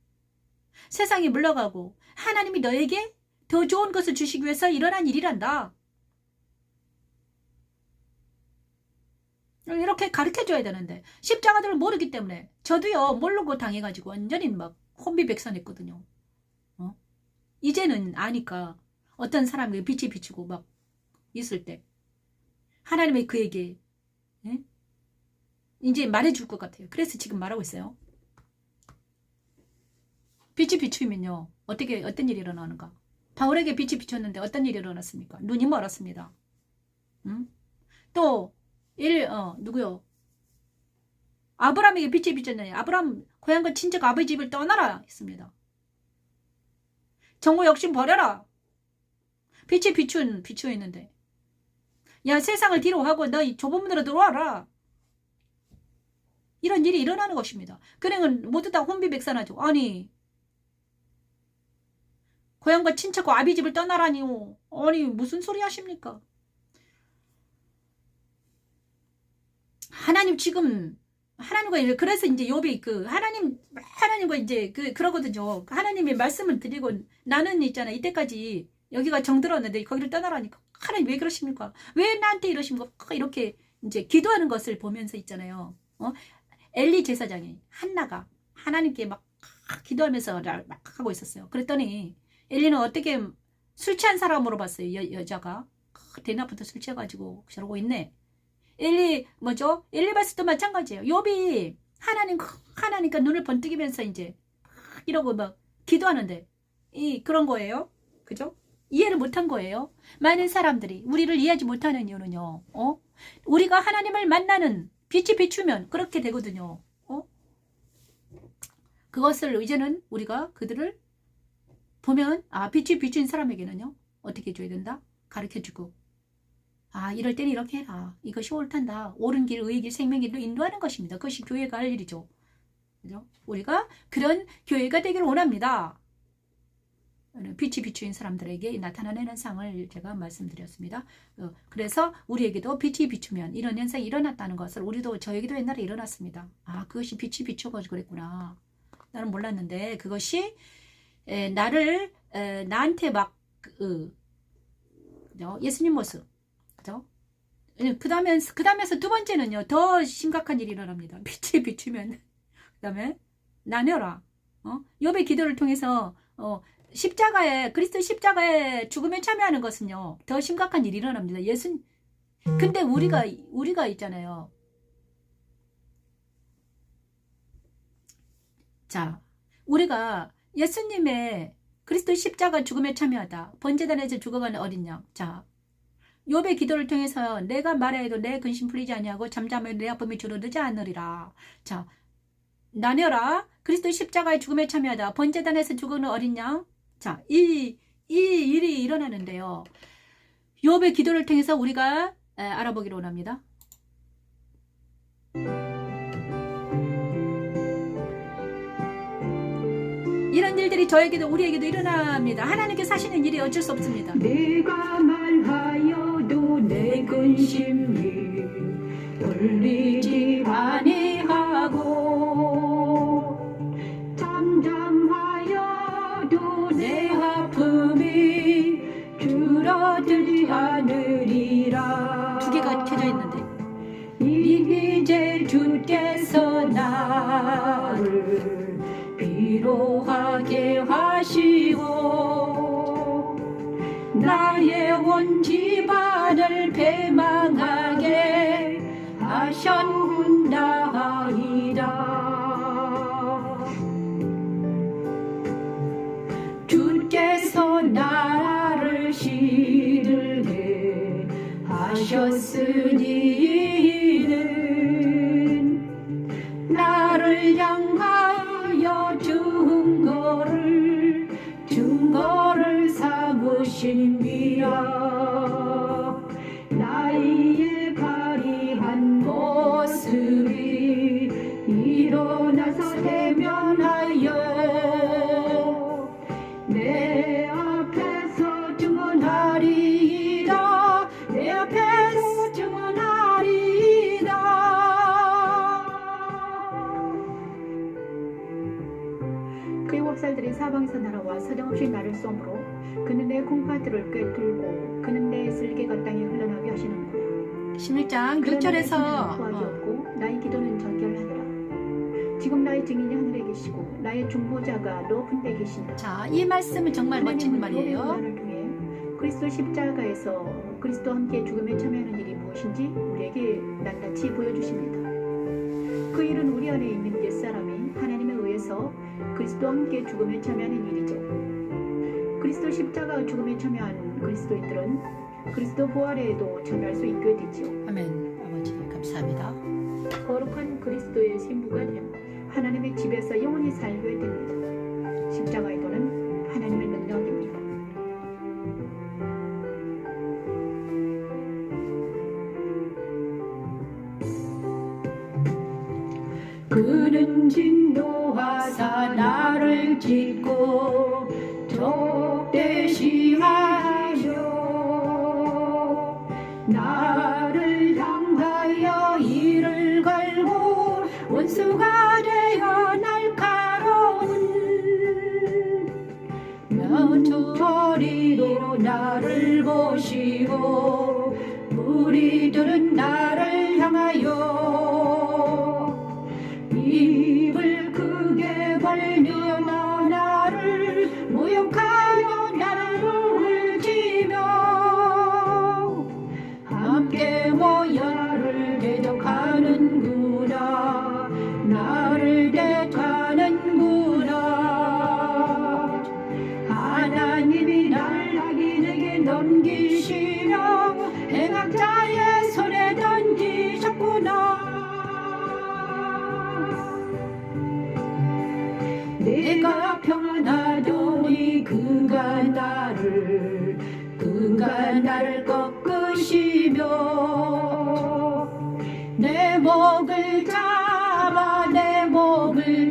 세상이 물러가고 하나님이 너에게 더 좋은 것을 주시기 위해서 일어난 일이란다. 이렇게 가르쳐줘야 되는데 십자가들을 모르기 때문에 저도요 모르고 당해가지고 완전히 막 혼비백산했거든요. 이제는 아니까 어떤 사람에게 빛이 비추고 막 있을 때 하나님의 그에게 이제 말해줄 것 같아요. 그래서 지금 말하고 있어요. 빛이 비추면요 어떤 일이 일어나는가? 바울에게 빛이 비쳤는데 어떤 일이 일어났습니까? 눈이 멀었습니다. 또 누구요? 아브라함에게 빛이 비쳤네. 아브라함 고향과 친척 아버지 집을 떠나라 했습니다. 정오 욕심 버려라. 빛이 비추었는데 야 세상을 뒤로 하고 너 좁은 문으로 들어와라. 이런 일이 일어나는 것입니다. 그러면 모두 다 혼비백산하죠. 아니 고향과 친척과 아비 집을 떠나라니요. 아니 무슨 소리 하십니까? 하나님 지금 하나님과 그래서 이제 욥이 하나님과 이제 그러거든요. 하나님의 말씀을 드리고 나는 있잖아 이때까지 여기가 정들었는데 거기를 떠나라니까 하나님 왜 그러십니까? 왜 나한테 이러십니까? 이렇게 이제 기도하는 것을 보면서 있잖아요. 엘리 제사장이 한나가 하나님께 막 기도하면서 막 하고 있었어요. 그랬더니 엘리는 어떻게 술 취한 사람으로 봤어요. 여자가 대낮부터 술 취해가지고 저러고 있네. 엘리바스도 마찬가지예요. 욥이 하나님과 눈을 번뜩이면서 이제 이러고 막 기도하는데 그런 거예요. 그죠? 이해를 못한 거예요. 많은 사람들이 우리를 이해하지 못하는 이유는요. 우리가 하나님을 만나는 빛이 비추면 그렇게 되거든요. 그것을 이제는 우리가 그들을 보면 빛이 비춘 사람에게는요. 어떻게 해줘야 된다? 가르쳐주고 이럴 때는 이렇게 해라. 이것이 옳단다. 옳은 길, 의의 길, 생명의 길로 인도하는 것입니다. 그것이 교회가 할 일이죠. 그죠? 우리가 그런 교회가 되기를 원합니다. 빛이 비추인 사람들에게 나타나는 현상을 제가 말씀드렸습니다. 그래서 우리에게도 빛이 비추면 이런 현상이 일어났다는 것을 저에게도 옛날에 일어났습니다. 그것이 빛이 비춰가지고 그랬구나. 나는 몰랐는데 그것이 나한테 막 예수님 모습 그죠? 그 다음에서 두 번째는요 더 심각한 일이 일어납니다. 빛이 비추면 그 다음에 나뉘어라. 욥의 기도를 통해서 그리스도 십자가에 죽음에 참여하는 것은요 더 심각한 일이 일어납니다. 근데 우리가 있잖아요. 자, 우리가 예수님의 그리스도 십자가 죽음에 참여하다 번제단에서 죽어가는 어린 양. 자, 욥의 기도를 통해서 내가 말하여도 내 근심 풀리지 아니하고 잠잠하여 내 아픔이 줄어들지 않으리라. 자, 나뉘어라. 그리스도 십자가의 죽음에 참여하다 번제단에서 죽어가는 어린 양. 자, 이 일이 일어나는데요. 욥의 기도를 통해서 우리가 알아보기를 원합니다. 이런 일들이 저에게도 우리에게도 일어납니다. 하나님께서 하시는 일이 어쩔 수 없습니다. 내가 말하여도 내 근심이 풀리지 아니하고 잠잠하여도 내 아픔이 줄어들지 않으리라. 두 개가 켜져 있는데 이제 주께서 나를 위로하게 하시고 나의 온 집안을 패망하게 하셨나이다. 주께서 나를 시들게 하셨으니는 나를 향하여 증거를 삼으심이라. 나의 가리한 모습이 일어나서 대면하여 내 앞에서 증언하리이다. 내 앞에서 증언하리이다. 그의 홉살들이 사방에서 날아와 사정없이 나를 쏘므로 그는 내 콩팥들을 꿰뚫고 그는 내 쓸개가 땅에 흘러나게 하시는구나. 16장 그러나 내 6절에서 손에는 구하기 없고 나의 기도는 정결하더라. 지금 나의 증인이 하늘에 계시고 나의 중보자가 높은 데 계신다. 자, 이 말씀은 정말 멋진 말이에요. 하나님은 통해 그리스도 십자가에서 그리스도와 함께 죽음에 참여하는 일이 무엇인지 우리에게 낱낱이 보여주십니다. 그 일은 우리 안에 있는 옛사람이 하나님에 의해서 그리스도와 함께 죽음에 참여하는 일이죠. 그리스도 십자가 죽음에 참여한 그리스도인들은 그리스도 부활에도 참여할 수 있게 되지요. 아멘. 아버지 감사합니다. 거룩한 그리스도의 신부가 됨, 하나님의 집에서 영원히 살게 됩니다. 십자가의 도는 하나님의 능력입니다. 그는 진노하사 나를 짓고 적대시하며 나를 향하여 이를 걸고 원수가 되어 날카로운 너저리로 나를 보시고 무리들은 나를 향하여 입을 크게 벌며 나를 모욕하며 나를 울지며 함께 모여 나를 대적하는구나. 나를 대적하는구나. 하나님이 날 악인에게 넘기시며 행악자의 손에 던지셨구나. 내가 평안하더니 그가 나를 꺾으시며 내 목을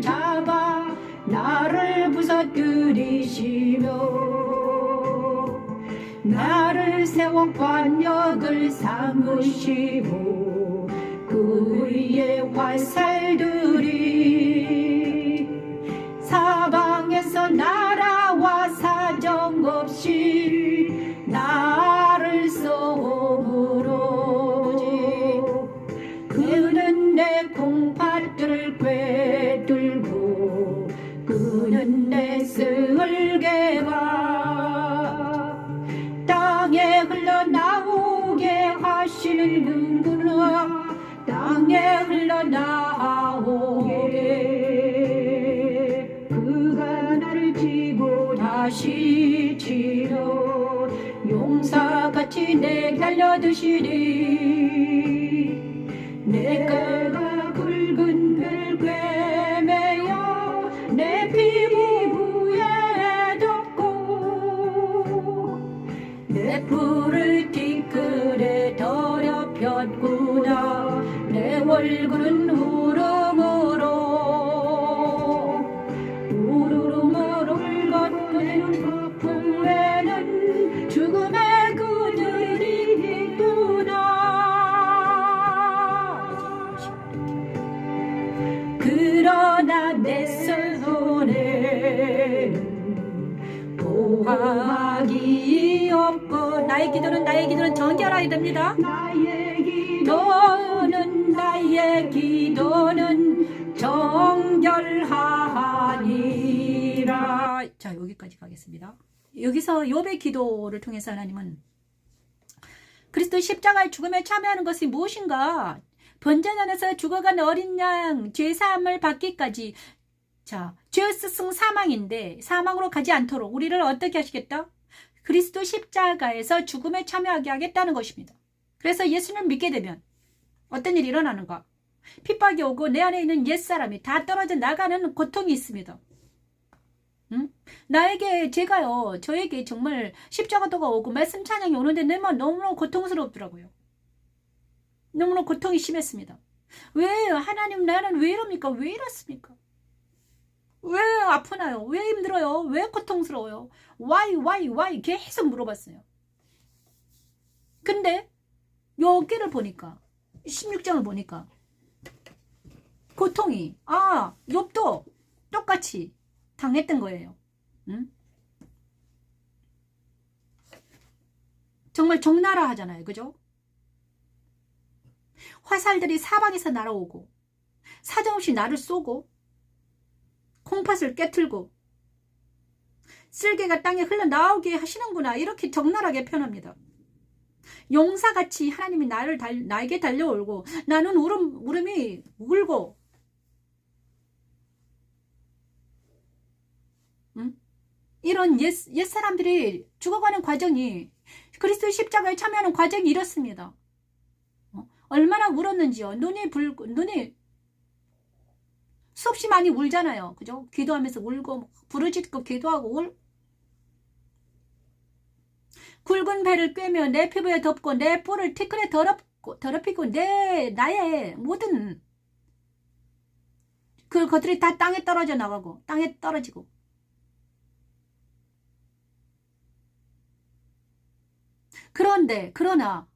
잡아 나를 부서뜨리시며 나를 세워 관역을 삼으시고 그 위에 활살들이 사방에서 날아와 사정없이 나를 쏘므로 그는 내 콩팥들을 꿰뚫고 그는 내 쓸개가 땅에 흘러나오게 하시는구나. 땅에 흘러나오게 그가 나를 지고 다시 치러 용사같이 내게 달려드시리. 내가 굵은 별 꿰매여 내 피부에 덮고 내 뿔을 티끌에 더럽혔구나. 내 얼굴은 우르르 걷는 거품에는 죽음의 그들이 있구나. 그러나 내 손에는 보호막이 없고 나의 기도는 정결하게 됩니다. 나의 기도는 정결하니라. 자, 여기까지 가겠습니다. 여기서 욥의 기도를 통해서 하나님은 그리스도 십자가의 죽음에 참여하는 것이 무엇인가? 번제단 안에서 죽어간 어린 양 죄사함을 받기까지, 자, 죄스승 사망인데 사망으로 가지 않도록 우리를 어떻게 하시겠다? 그리스도 십자가에서 죽음에 참여하게 하겠다는 것입니다. 그래서 예수님을 믿게 되면 어떤 일이 일어나는가? 핍박이 오고 내 안에 있는 옛사람이 다 떨어져 나가는 고통이 있습니다. 응? 나에게, 제가요, 저에게 정말 십자가도가 오고 말씀 찬양이 오는데 내 마음 너무너무 고통스럽더라고요. 너무너무 고통이 심했습니다. 왜 하나님, 나는 왜 이럽니까? 왜 이렇습니까? 왜 아프나요? 왜 힘들어요? 왜 고통스러워요? Why 계속 물어봤어요. 근데 여기를 보니까, 16장을 보니까 고통이, 욥도 똑같이 당했던 거예요. 응? 정말 적나라 하잖아요. 그죠? 화살들이 사방에서 날아오고 사정없이 나를 쏘고 콩팥을 깨틀고 쓸개가 땅에 흘러나오게 하시는구나, 이렇게 적나라하게 표현합니다. 용사같이 하나님이 나에게 달려오고 나는 울음이 울고, 응? 이런 옛사람들이 죽어가는 과정이, 그리스도 십자가에 참여하는 과정이 이렇습니다. 얼마나 울었는지요. 눈이 수없이 많이 울잖아요. 그죠? 기도하면서 울고 부르짖고 기도하고 굵은 배를 꿰며 내 피부에 덮고 내 뿔을 티끌에 더럽히고 나의 모든 그것들이 다 땅에 떨어져 나가고 땅에 떨어지고, 그러나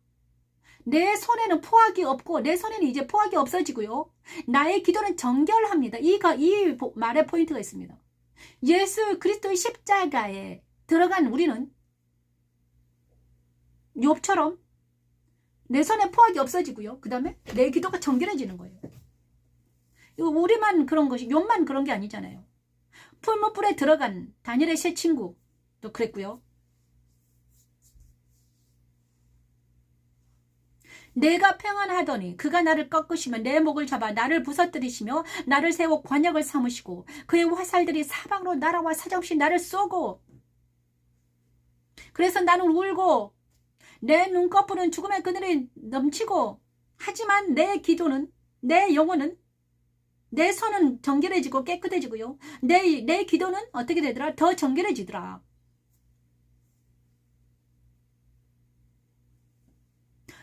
내 손에는 포악이 없고, 내 손에는 이제 포악이 없어지고요. 나의 기도는 정결합니다. 이 말에 포인트가 있습니다. 예수 그리스도의 십자가에 들어간 우리는 욥처럼 내 손에 포악이 없어지고요. 그 다음에 내 기도가 정결해지는 거예요. 이거 우리만 그런 것이, 욥만 그런 게 아니잖아요. 풀무불에 들어간 다니엘의 세 친구도 그랬고요. 내가 평안하더니 그가 나를 꺾으시며 내 목을 잡아 나를 부서뜨리시며 나를 세워 관역을 삼으시고 그의 화살들이 사방으로 날아와 사정없이 나를 쏘고, 그래서 나는 울고 내 눈꺼풀은 죽음의 그늘이 넘치고, 하지만 내 기도는, 내 영혼은, 내 손은 정결해지고 깨끗해지고요. 내 기도는 어떻게 되더라? 더 정결해지더라.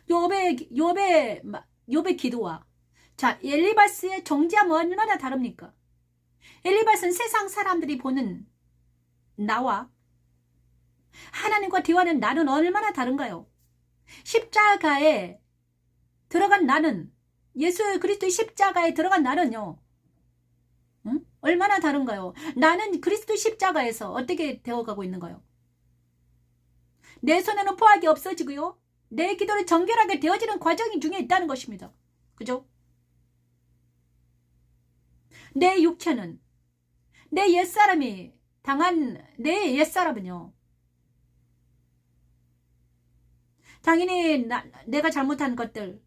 욥의 기도와, 자, 엘리바스의 정죄함은 얼마나 다릅니까? 엘리바스는 세상 사람들이 보는 나와 하나님과 대화하는 나는 얼마나 다른가요? 십자가에 들어간 나는, 예수 그리스도의 십자가에 들어간 나는요, 응? 얼마나 다른가요? 나는 그리스도 십자가에서 어떻게 되어가고 있는가요? 내 손에는 포악이 없어지고요. 내 기도를 정결하게 되어지는 과정이 중에 있다는 것입니다. 그죠? 내 육체는, 내 옛사람이 당한 내 옛사람은요, 당연히 내가 잘못한 것들,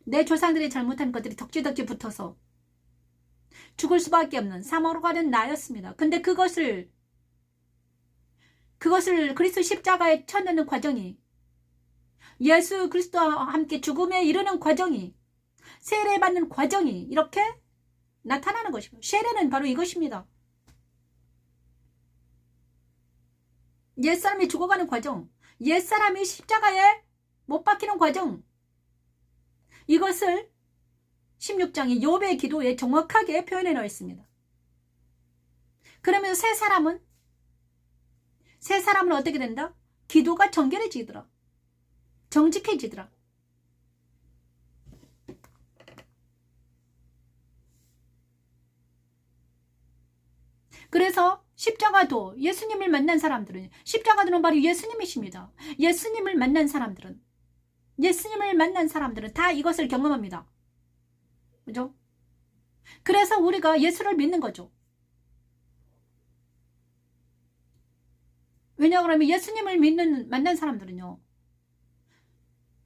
내 조상들이 잘못한 것들이 덕지덕지 붙어서 죽을 수밖에 없는 사망으로 가는 나였습니다. 근데 그것을 그리스도 십자가에 쳐넣는 과정이, 예수 그리스도와 함께 죽음에 이르는 과정이, 세례받는 과정이 이렇게 나타나는 것입니다. 세례는 바로 이것입니다. 옛사람이 죽어가는 과정, 옛사람이 십자가에 못 박히는 과정, 이것을 16장의 욥의 기도에 정확하게 표현해 놓아 있습니다. 그러면 새 사람은 어떻게 된다? 기도가 정결해지더라. 정직해지더라. 그래서 십자가도, 예수님을 만난 사람들은, 십자가도는 바로 예수님이십니다. 예수님을 만난 사람들은 다 이것을 경험합니다. 그죠? 그래서 우리가 예수를 믿는 거죠. 왜냐 그러면 예수님을 만난 사람들은요.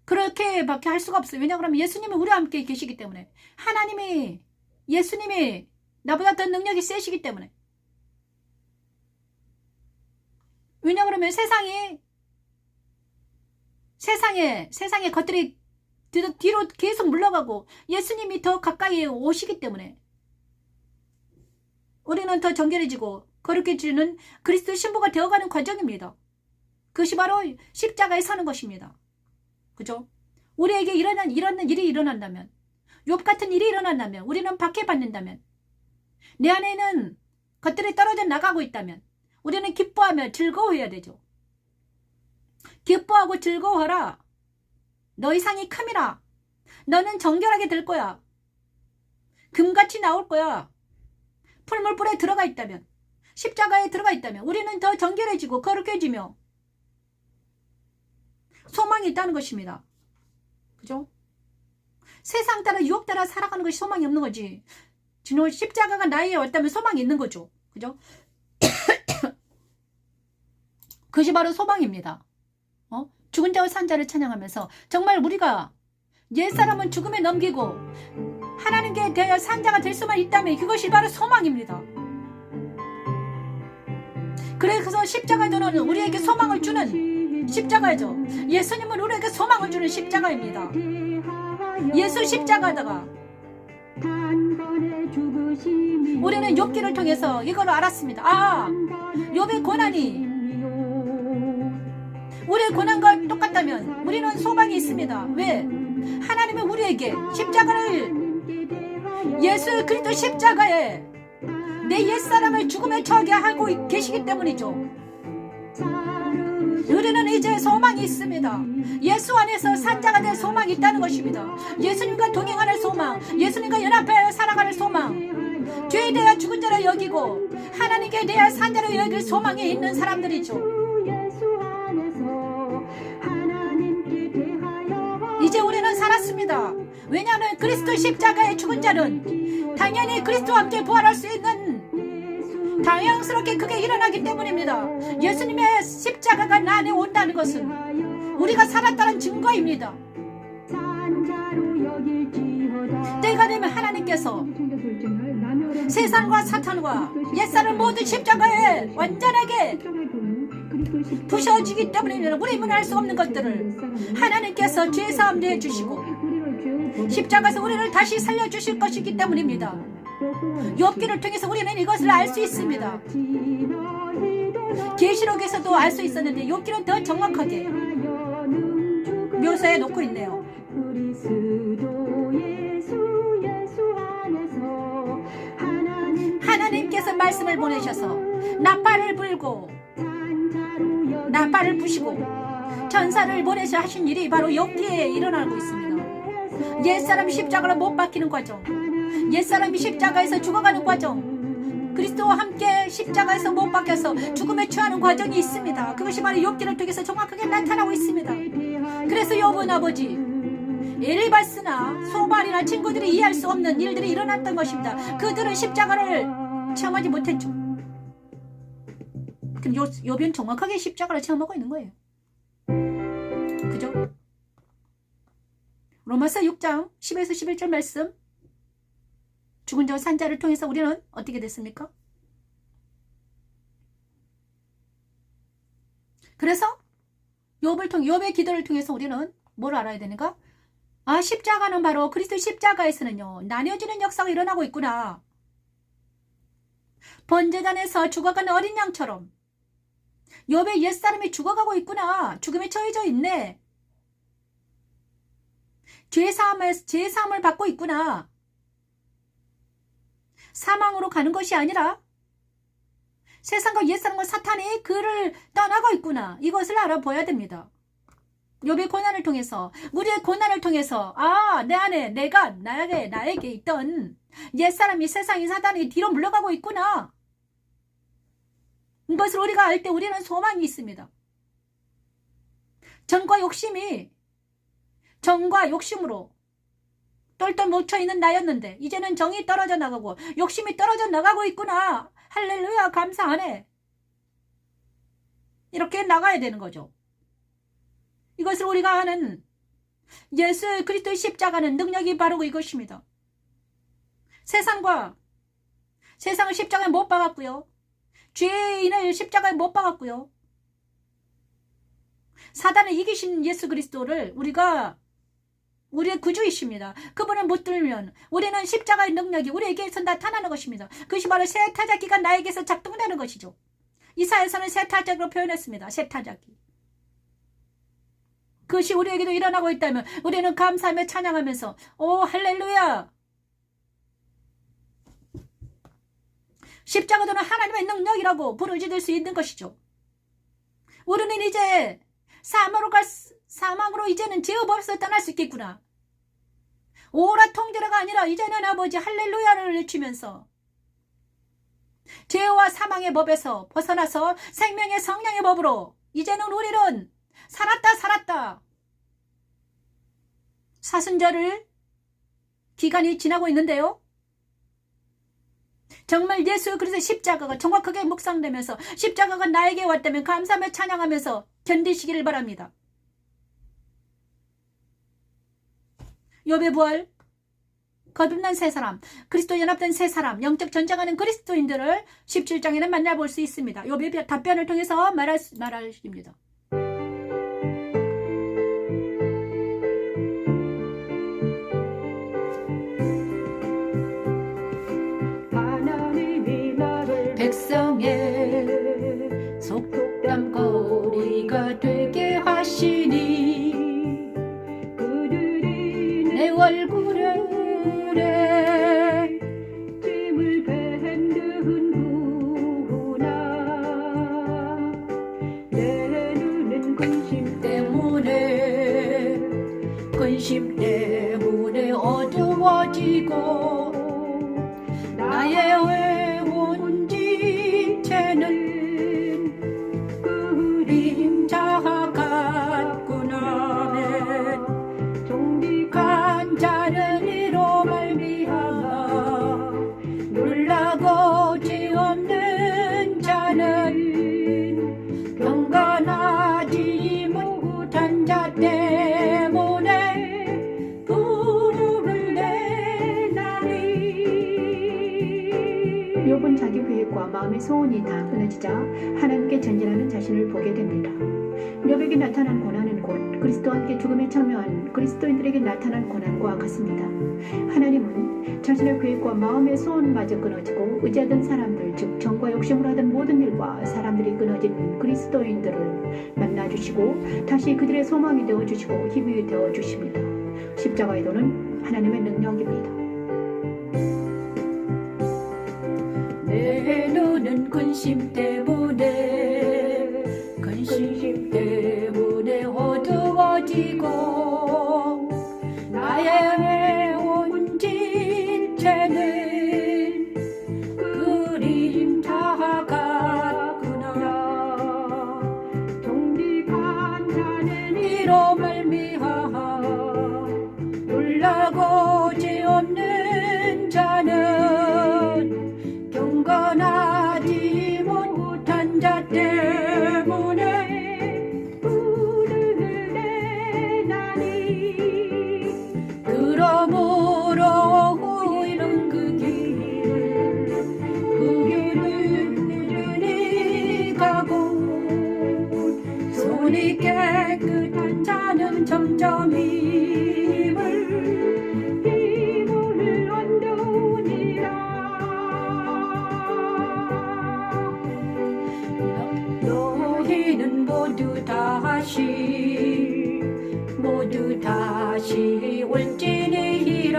그렇게밖에 할 수가 없어요. 왜냐 그러면 예수님이 우리와 함께 계시기 때문에. 예수님이 나보다 더 능력이 세시기 때문에. 왜냐 그러면 세상의 것들이 뒤로 계속 물러가고 예수님이 더 가까이 오시기 때문에 우리는 더 정결해지고 거룩해지는 그리스도 신부가 되어가는 과정입니다. 그것이 바로 십자가에 사는 것입니다. 그죠? 우리에게 이런 일이 일어난다면, 욥 같은 일이 일어난다면, 우리는 박해받는다면, 내 안에는 것들이 떨어져 나가고 있다면 우리는 기뻐하며 즐거워해야 되죠. 기뻐하고 즐거워하라. 너희 상이 큼이라. 너는 정결하게 될 거야. 금같이 나올 거야. 풀물불에 들어가 있다면, 십자가에 들어가 있다면 우리는 더 정결해지고 거룩해지며 소망이 있다는 것입니다. 그죠? 세상 따라 유혹 따라 살아가는 것이 소망이 없는 거지. 진호 십자가가 나에게 왔다면 소망이 있는 거죠. 그죠? 그것이 바로 소망입니다. 죽은 자와 산 자를 찬양하면서 정말 우리가 옛사람은 죽음에 넘기고 하나님께 대하여 산 자가 될 수만 있다면 그것이 바로 소망입니다. 그래서 십자가는 우리에게 소망을 주는 십자가죠. 예수님은 우리에게 소망을 주는 십자가입니다. 예수 십자가다가 우리는 욥기를 통해서 이걸 알았습니다. 욥의 고난이 우리의 고난과 똑같다면 우리는 소망이 있습니다. 왜? 하나님은 우리에게 십자가를 예수 그리스도 십자가에 내 옛사람을 죽음에 처하게 하고 계시기 때문이죠. 우리는 이제 소망이 있습니다. 예수 안에서 산자가 될 소망이 있다는 것입니다. 예수님과 동행하는 소망, 예수님과 연합하여 살아가는 소망, 죄에 대하여 죽은 자를 여기고 하나님께 대하여 산 자를 여길 소망이 있는 사람들이죠. 이제 우리는 살았습니다. 왜냐하면 그리스도 십자가에 죽은 자는 당연히 그리스도와 함께 부활할 수 있는 당연스럽게 그게 일어나기 때문입니다. 예수님의 십자가가 나 안에 온다는 것은 우리가 살았다는 증거입니다. 때가 되면 하나님께서 세상과 사탄과 옛사람 모든 십자가에 완전하게 부셔지기 때문에 우리는 할 수 없는 것들을 하나님께서 죄사함 내주시고 십자가에서 우리를 다시 살려주실 것이기 때문입니다. 욥기를 통해서 우리는 이것을 알 수 있습니다. 계시록에서도 알 수 있었는데 욥기는 더 정확하게 묘사해 놓고 있네요. 하나님께서 말씀을 보내셔서 나팔을 불고 나팔을 부시고 천사를 보내셔 하신 일이 바로 욥기에 일어나고 있습니다. 옛사람이 십자가로 못 박히는 과정, 옛사람이 십자가에서 죽어가는 과정, 그리스도와 함께 십자가에서 못 박혀서 죽음에 처하는 과정이 있습니다. 그것이 바로 욥기를 통해서 정확하게 나타나고 있습니다. 그래서 욥은 아버지 엘리바스나 소발이나 친구들이 이해할 수 없는 일들이 일어났던 것입니다. 그들은 십자가를 체험하지 못했죠. 그럼 욥은 정확하게 십자가를 체험하고 있는 거예요. 그죠? 로마서 6장 10에서 11절 말씀, 죽은 자와 산 자를 통해서 우리는 어떻게 됐습니까? 그래서 욥의 기도를 통해서 우리는 뭘 알아야 되는가? 십자가는 바로 그리스도 십자가에서는요 나뉘어지는 역사가 일어나고 있구나. 번제단에서 죽어가는 어린 양처럼 욥의 옛사람이 죽어가고 있구나. 죽음에 처해져 있네. 죄사함을 받고 있구나. 사망으로 가는 것이 아니라 세상과 옛사람과 사탄이 그를 떠나고 있구나. 이것을 알아봐야 됩니다. 욥의 고난을 통해서, 우리의 고난을 통해서 내 안에 나에게 있던 옛사람이 세상이 사탄이 뒤로 물러가고 있구나. 이것을 우리가 알 때 우리는 소망이 있습니다. 정과 욕심으로 똘똘 뭉쳐있는 나였는데 이제는 정이 떨어져 나가고 욕심이 떨어져 나가고 있구나. 할렐루야, 감사하네. 이렇게 나가야 되는 거죠. 이것을 우리가 아는 예수 그리스도의 십자가는 능력이 바로 이것입니다. 세상을 십자가에 못 박았고요. 죄인을 십자가에 못 박았고요. 사단을 이기신 예수 그리스도를 우리의 구주이십니다. 그분을 붙들면 우리는 십자가의 능력이 우리에게서 나타나는 것입니다. 그것이 바로 세타작기가 나에게서 작동되는 것이죠. 이사야서는 세타작으로 표현했습니다. 세타작기. 그것이 우리에게도 일어나고 있다면 우리는 감사하며 찬양하면서 오 할렐루야, 십자가도는 하나님의 능력이라고 부르짖을 수 있는 것이죠. 우리는 이제 사망으로 이제는 죄 없어 떠날 수 있겠구나. 오라 통제라가 아니라 이제는 아버지 할렐루야를 외치면서 죄와 사망의 법에서 벗어나서 생명의 성령의 법으로 이제는 우리는 살았다. 사순절을 기간이 지나고 있는데요. 정말 예수 그리스도의 십자가가 정확하게 묵상되면서 십자가가 나에게 왔다면 감사하며 찬양하면서 견디시기를 바랍니다. 욥의 부활, 거듭난 새 사람, 그리스도 연합된 새 사람, 영적 전쟁하는 그리스도인들을 17장에는 만나볼 수 있습니다. 욥의 답변을 통해서 말하십니다. 백성의 속담거리가 되게 하시니 내 얼굴에 짐을 밴드는구나. 내 눈은 근심 때문에 어두워지고 나의 온 지체는 그림자 같구나. 정직한 자는 이로 말미암아 놀라고 죄 없는 자는 경건하지 못한 자 때문에 부름을 내나니. 욥은 자기 계획과 마음의 소원이 다 끊어지자 하나님께 전진하는 자신을 보게 됩니다. 욥에게 나타난 고난은 곧 그리스도와 함께 죽음에 참여한 그리스도인들에게 나타난 고난과 같습니다. 하나님은 자신의 계획과 마음의 소원마저 끊어지고 의지하던 사람들, 즉 정과 욕심으로 하던 모든 일과 사람들이 끊어진 그리스도인들을 만나주시고 다시 그들의 소망이 되어주시고 힘이 되어주십니다. 십자가의 도는 하나님의 능력입니다. 내 눈은 근심 때문에 어두워지고 나의 온 지체는 그림자 같구나. 정직한 자는 이로 말미암아 놀라고 죄 없는 자는 경건하지 못한 자 때문에 부름을 내나니. 그러므로 이런 그 길을 꾸준히 가고 손이 깨끗한 자는 점점 힘을 얻으니라. 너희는 모두 다시 올지니라.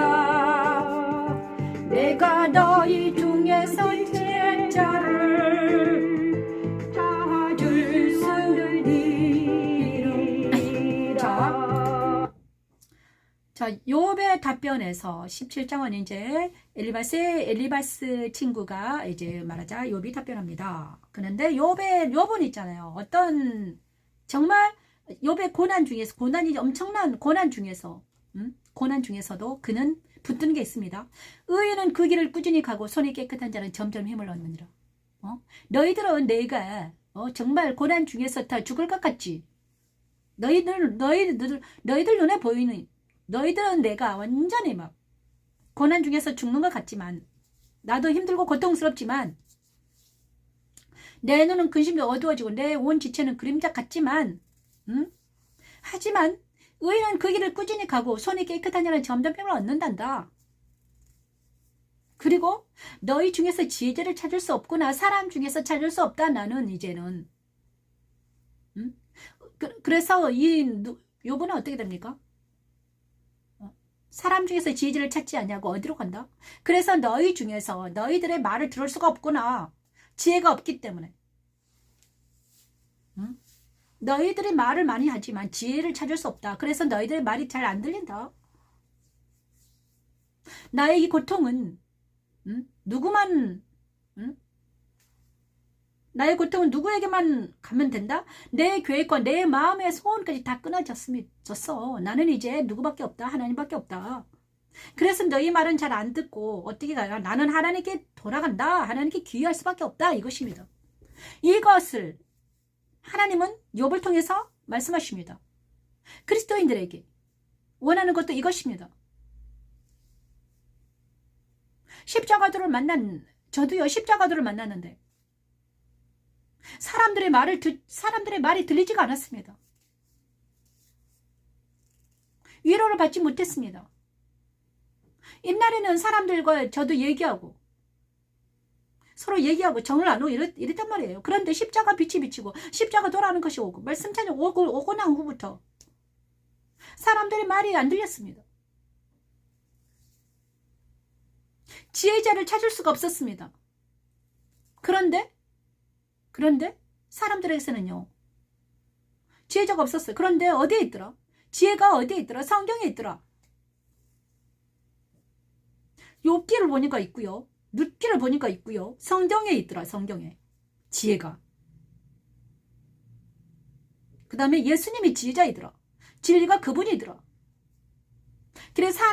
내가 너희 중에서 제자를 찾을 수 있으리라. 자, 욥의 답변에서 17장은 이제 엘리바스 친구가 이제 말하자 욥이 답변합니다. 그런데 욥은 있잖아요. 어떤 정말 욥의 고난 중에서 고난이 엄청난 고난 중에서도 그는 붙드는 게 있습니다. 의인은 그 길을 꾸준히 가고 손이 깨끗한 자는 점점 힘을 얻느니라. 너희들은 내가 정말 고난 중에서 다 죽을 것 같지. 너희들 눈에 보이는, 너희들은 내가 완전히 막 고난 중에서 죽는 것 같지만, 나도 힘들고 고통스럽지만, 내 눈은 근심이 어두워지고 내 온 지체는 그림자 같지만, 하지만 의인은 그 길을 꾸준히 가고 손이 깨끗한 자는 점점병을 얻는단다. 그리고 너희 중에서 지혜자를 찾을 수 없구나. 사람 중에서 찾을 수 없다. 나는 이제는. 그래서 요번은 어떻게 됩니까? 사람 중에서 지혜자를 찾지 않냐고 어디로 간다? 그래서 너희 중에서 너희들의 말을 들을 수가 없구나. 지혜가 없기 때문에. 너희들이 말을 많이 하지만 지혜를 찾을 수 없다. 그래서 너희들의 말이 잘 안 들린다. 나의 이 고통은 나의 고통은 누구에게만 가면 된다? 내 계획과 내 마음의 소원까지 다 끊어졌어. 나는 이제 누구밖에 없다. 하나님밖에 없다. 그래서 너희 말은 잘 안 듣고 어떻게 가나? 나는 하나님께 돌아간다. 하나님께 귀의할 수밖에 없다. 이것입니다. 이것을 하나님은 욥을 통해서 말씀하십니다. 그리스도인들에게 원하는 것도 이것입니다. 십자가도를 저도요 십자가도를 만났는데 사람들의 말이 들리지가 않았습니다. 위로를 받지 못했습니다. 옛날에는 사람들과 저도 얘기하고 서로 얘기하고 정을 나누고 이랬단 말이에요. 그런데 십자가 빛이 비치고 십자가 돌아오는 것이 오고 말씀 찬양 오고 난 후부터 사람들의 말이 안 들렸습니다. 지혜자를 찾을 수가 없었습니다. 그런데 사람들에게서는요 지혜자가 없었어요. 그런데 어디에 있더라? 지혜가 어디에 있더라? 성경에 있더라. 욥기를 보니까 있고요. 룻기를 보니까 있고요. 성경에 있더라. 성경에 지혜가. 그 다음에 예수님이 지혜자이더라. 진리가 그분이더라. 그래서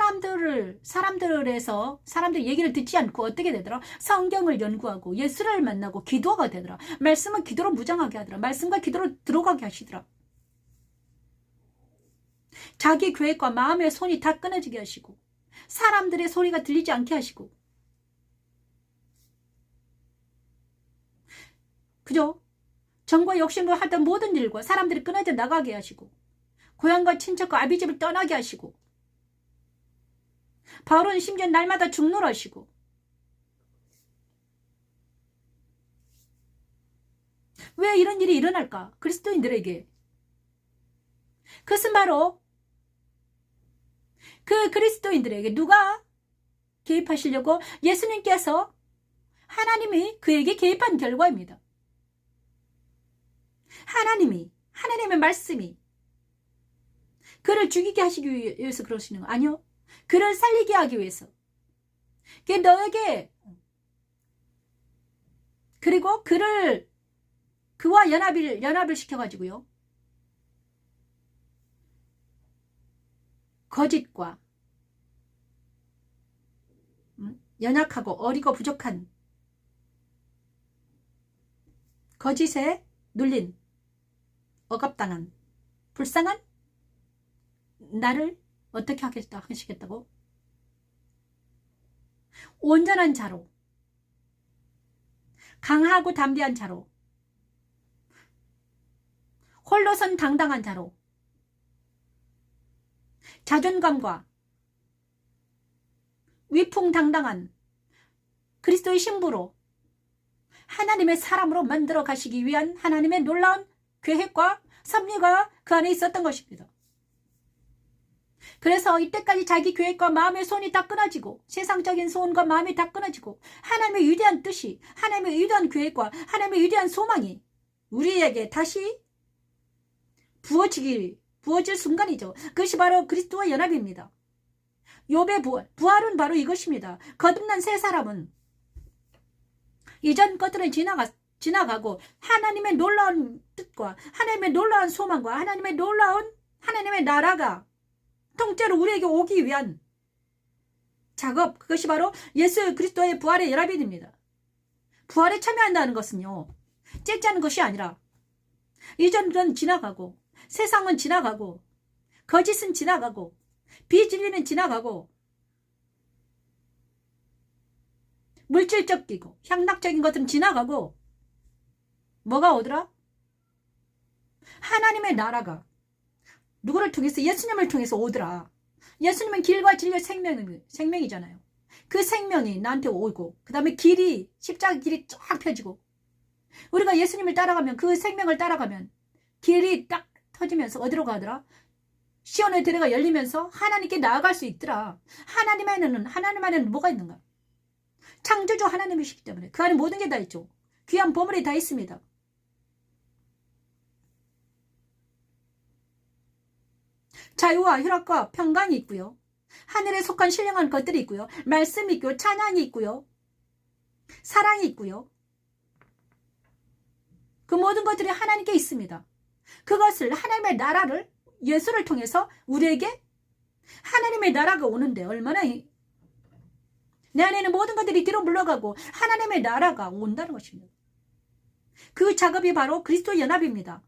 사람들 얘기를 듣지 않고 어떻게 되더라? 성경을 연구하고 예수를 만나고 기도가 되더라. 말씀은 기도로 무장하게 하더라. 말씀과 기도로 들어가게 하시더라. 자기 계획과 마음의 손이 다 끊어지게 하시고 사람들의 소리가 들리지 않게 하시고 그죠? 정과 욕심으로 하던 모든 일과 사람들이 끊어져 나가게 하시고 고향과 친척과 아비집을 떠나게 하시고 바울은 심지어 날마다 죽노라 하시고 왜 이런 일이 일어날까? 그리스도인들에게. 그것은 바로 그 그리스도인들에게 누가 개입하시려고 예수님께서 하나님이 그에게 개입한 결과입니다. 하나님의 말씀이 그를 죽이게 하시기 위해서 그러시는 거 아니요. 그를 살리게 하기 위해서. 너에게 그리고 그와 연합을 시켜가지고요. 거짓과 연약하고 어리고 부족한 거짓에 눌린 억압당한 불쌍한 나를 어떻게 하시겠다고? 온전한 자로 강하고 담대한 자로 홀로선 당당한 자로 자존감과 위풍당당한 그리스도의 신부로 하나님의 사람으로 만들어 가시기 위한 하나님의 놀라운 계획과 섭리가 그 안에 있었던 것입니다. 그래서 이때까지 자기 계획과 마음의 손이 다 끊어지고 세상적인 소원과 마음이 다 끊어지고 하나님의 위대한 뜻이 하나님의 위대한 계획과 하나님의 위대한 소망이 우리에게 다시 부어질 순간이죠. 그것이 바로 그리스도와 연합입니다. 욥의 부활은 바로 이것입니다. 거듭난 새 사람은 이전 것들은 지나가고 하나님의 놀라운 뜻과 하나님의 놀라운 소망과 하나님의 나라가 통째로 우리에게 오기 위한 작업, 그것이 바로 예수 그리스도의 부활의 연합이 됩니다. 부활에 참여한다는 것은요, 째짜는 것이 아니라 이전은 지나가고 세상은 지나가고 거짓은 지나가고 비진리는 지나가고 물질적이고 향락적인 것들은 지나가고 뭐가 오더라? 하나님의 나라가 누구를 통해서? 예수님을 통해서 오더라. 예수님은 길과 진리와 생명이잖아요. 그 생명이 나한테 오고 그 다음에 길이 십자가 길이 쫙 펴지고 우리가 예수님을 따라가면 그 생명을 따라가면 길이 딱 터지면서 어디로 가더라? 시온의 대로가 열리면서 하나님께 나아갈 수 있더라. 하나님 안에는 뭐가 있는가? 창조주 하나님이시기 때문에 그 안에 모든 게 다 있죠. 귀한 보물이 다 있습니다. 자유와 희락과 평강이 있고요. 하늘에 속한 신령한 것들이 있고요. 말씀이 있고요. 찬양이 있고요. 사랑이 있고요. 그 모든 것들이 하나님께 있습니다. 그것을 하나님의 나라를 예수를 통해서 우리에게 하나님의 나라가 오는데 얼마나 내 안에 있는 모든 것들이 뒤로 물러가고 하나님의 나라가 온다는 것입니다. 그 작업이 바로 그리스도 연합입니다.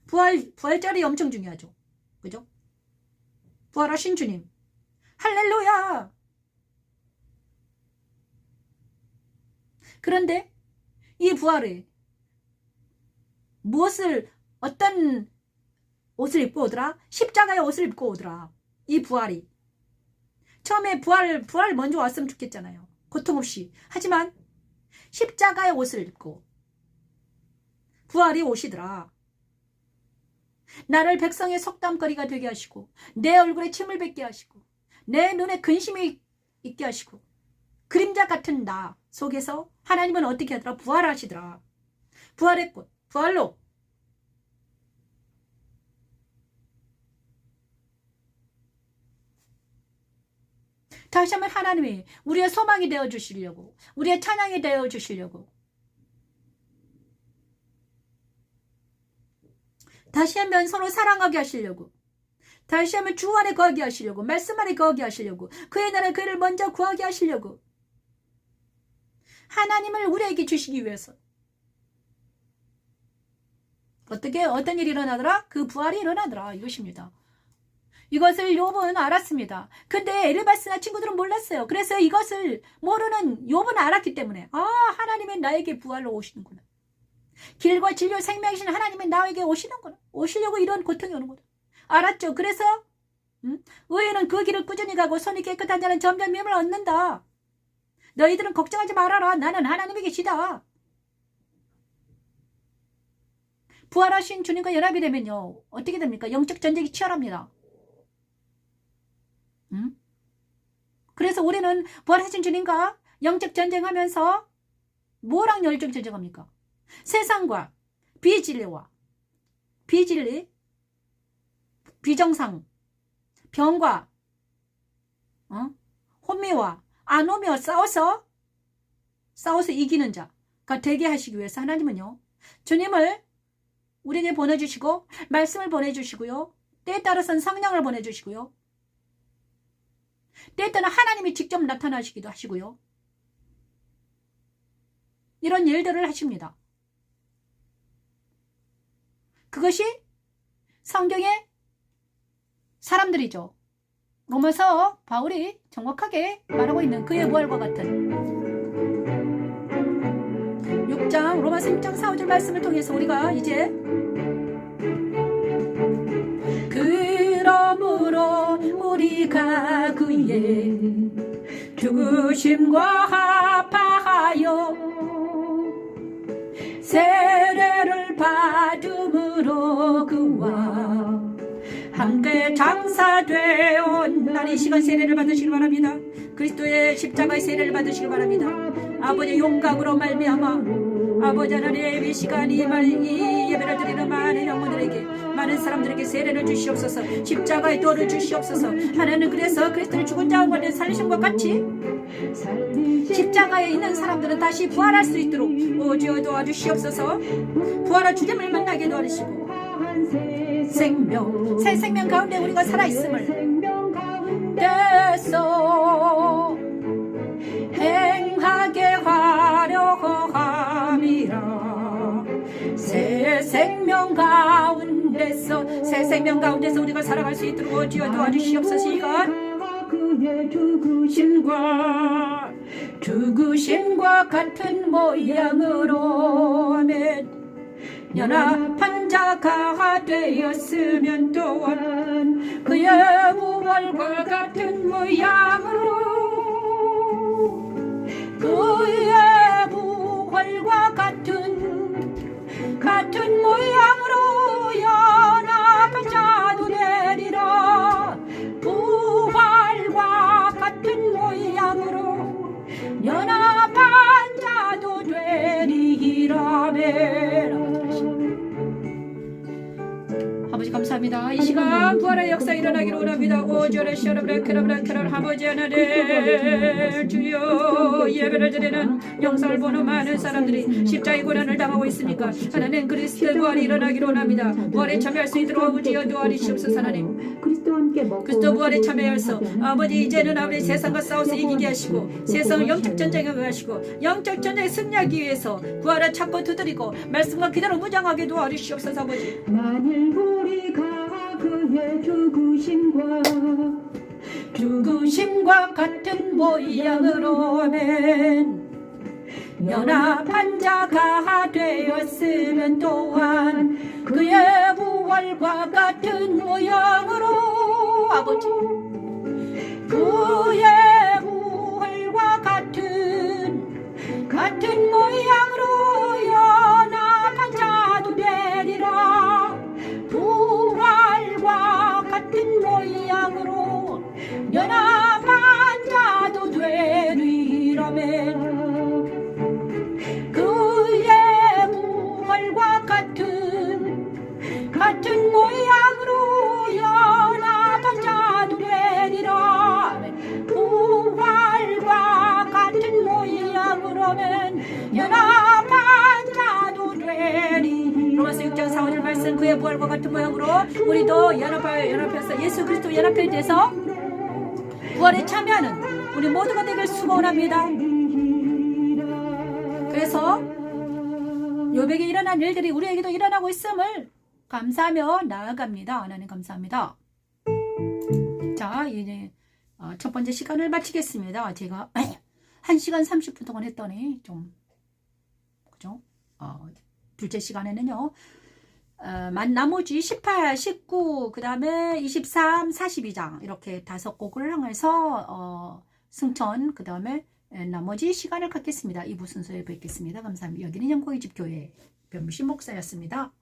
부활절이 엄청 중요하죠. 그죠? 부활하신 주님. 할렐루야! 그런데 이 부활에 어떤 옷을 입고 오더라? 십자가의 옷을 입고 오더라. 이 부활이. 처음에 부활 먼저 왔으면 좋겠잖아요. 고통 없이. 하지만 십자가의 옷을 입고 부활이 오시더라. 나를 백성의 속담거리가 되게 하시고 내 얼굴에 침을 뱉게 하시고 내 눈에 근심이 있게 하시고 그림자 같은 나 속에서 하나님은 어떻게 하더라? 부활하시더라. 부활의 꽃, 부활로 다시 한번 하나님이 우리의 소망이 되어주시려고 우리의 찬양이 되어주시려고 다시 한번 서로 사랑하게 하시려고 다시 한번 주 안에 거하게 하시려고 말씀 안에 거하게 하시려고 그의 나라 그를 먼저 구하게 하시려고 하나님을 우리에게 주시기 위해서 어떤 일이 일어나더라? 그 부활이 일어나더라. 이것입니다. 이것을 욥은 알았습니다. 근데 엘리바스나 친구들은 몰랐어요. 그래서 이것을 모르는 욥은 알았기 때문에 하나님은 나에게 부활로 오시는구나. 길과 진료 생명이신 하나님은 나에게 오시는구나. 오시려고 이런 고통이 오는구나. 알았죠. 그래서 의인은 그 길을 꾸준히 가고 손이 깨끗한 자는 점점 힘을 얻는다. 너희들은 걱정하지 말아라. 나는 하나님이 계시다. 부활하신 주님과 연합이 되면요. 어떻게 됩니까? 영적 전쟁이 치열합니다. 그래서 우리는 부활하신 주님과 영적 전쟁하면서 뭐랑 영적 전쟁합니까? 세상과 비진리와 비진리, 비정상, 병과 혼미와 안오미와 싸워서 이기는 자가 되게 하시기 위해서 하나님은요. 주님을 우리에게 보내주시고 말씀을 보내주시고요. 때에 따라서는 성령을 보내주시고요. 때에 따라 하나님이 직접 나타나시기도 하시고요. 이런 일들을 하십니다. 그것이 성경의 사람들이죠. 로마서 바울이 정확하게 말하고 있는 그의 부활과 같은 6장 로마서 6장 4, 5절 말씀을 통해서 우리가 이제 그러므로 우리가 그의 죽으심과 합하여 세례를 받음으로 그와 함께 장사되었나니 이 시간 세례를 받으시기 바랍니다. 그리스도의 십자가의 세례를 받으시기 바랍니다. 아버지 용각으로 말미암아 아버지 하나님 이 시간 이 예배를 드리는 많은 영혼들에게 많은 사람들에게 세례를 주시옵소서. 십자가의 도를 주시옵소서. 하나님 그래서 그리스도의 죽은 자 가운데 살리심과 같이 십자가에 있는 사람들은 다시 부활할 수 있도록 오주여 도와주시옵소서. 부활할 주님을 만나게 도와주시고 생명, 새 생명 가운데 우리가 살아있음을 대서 행하게 주시옵소서. 새 생명 가운데서 우리가 살아갈 수 있도록 주여 도와주시옵소서. 이것 그의 죽으심과 같은 모양으로 아멘. 연합한 자가 되었으면 또한 그의 부활과 같은 모양으로 그의 부활과 같은 모양으로 연합한 자도 되리라. 부활과 같은 모양으로 연합한 자도 되리라. 아버지 감사합니다. 이 시간 부활의 역사 일어나기를 원합니다. 오절에 셔럽레크럽레크를 아버지 하나님 주여 예배를 드리는 영상을 보는 많은 사람들이 십자가의 고난을 당하고 있으니까 하나님 그리스도의 부활이 일어나기를 원합니다. 부활에 참여할 수 있도록 아버지여 도와주시옵소서. 하나님 그리스도와 함께 먹고 그리스도 부활에 참여할서 아버지 이제는 아버지 세상과 싸워서 이기게 하시고 세상을 영적 전쟁에 하시고 영적 전쟁에 승리하기 위해서 부활을 찾고 두드리고 말씀과 기도로 무장하게 도와주시옵소서. 아버지 만일 우리가 그의 죽으심과 같은 모양으로 아멘. 연합한 자가 되었으면 또한 그의 부활과 같은 모양으로 아버지 그의 부활과 같은 모양으로 연합한 자도 되리라. 부활과 같은 모양으로 연합한 자도 되리라멘. 그의 부활과 같은 모양으로 연합한 자도 되리라. 부활과 같은 모양으로는 연합한 자도 되리. 로마서 6장 4절 말씀 그의 부활과 같은 모양으로 우리도 연합해서 예수 그리스도 연합에 대해서 부활에 참여하는 우리 모두가 되길 축원합니다. 그래서 요백에 일어난 일들이 우리에게도 일어나고 있음을 감사하며 나아갑니다. 하나님 감사합니다. 자 이제 첫 번째 시간을 마치겠습니다. 제가 1시간 30분 동안 했더니 좀 그죠? 둘째 시간에는요 나머지 18, 19, 그 다음에 23, 42장 이렇게 5곡을 향해서 승천 그 다음에 나머지 시간을 갖겠습니다. 2부 순서에 뵙겠습니다. 감사합니다. 여기는 영광의 집 교회 변무신 목사였습니다.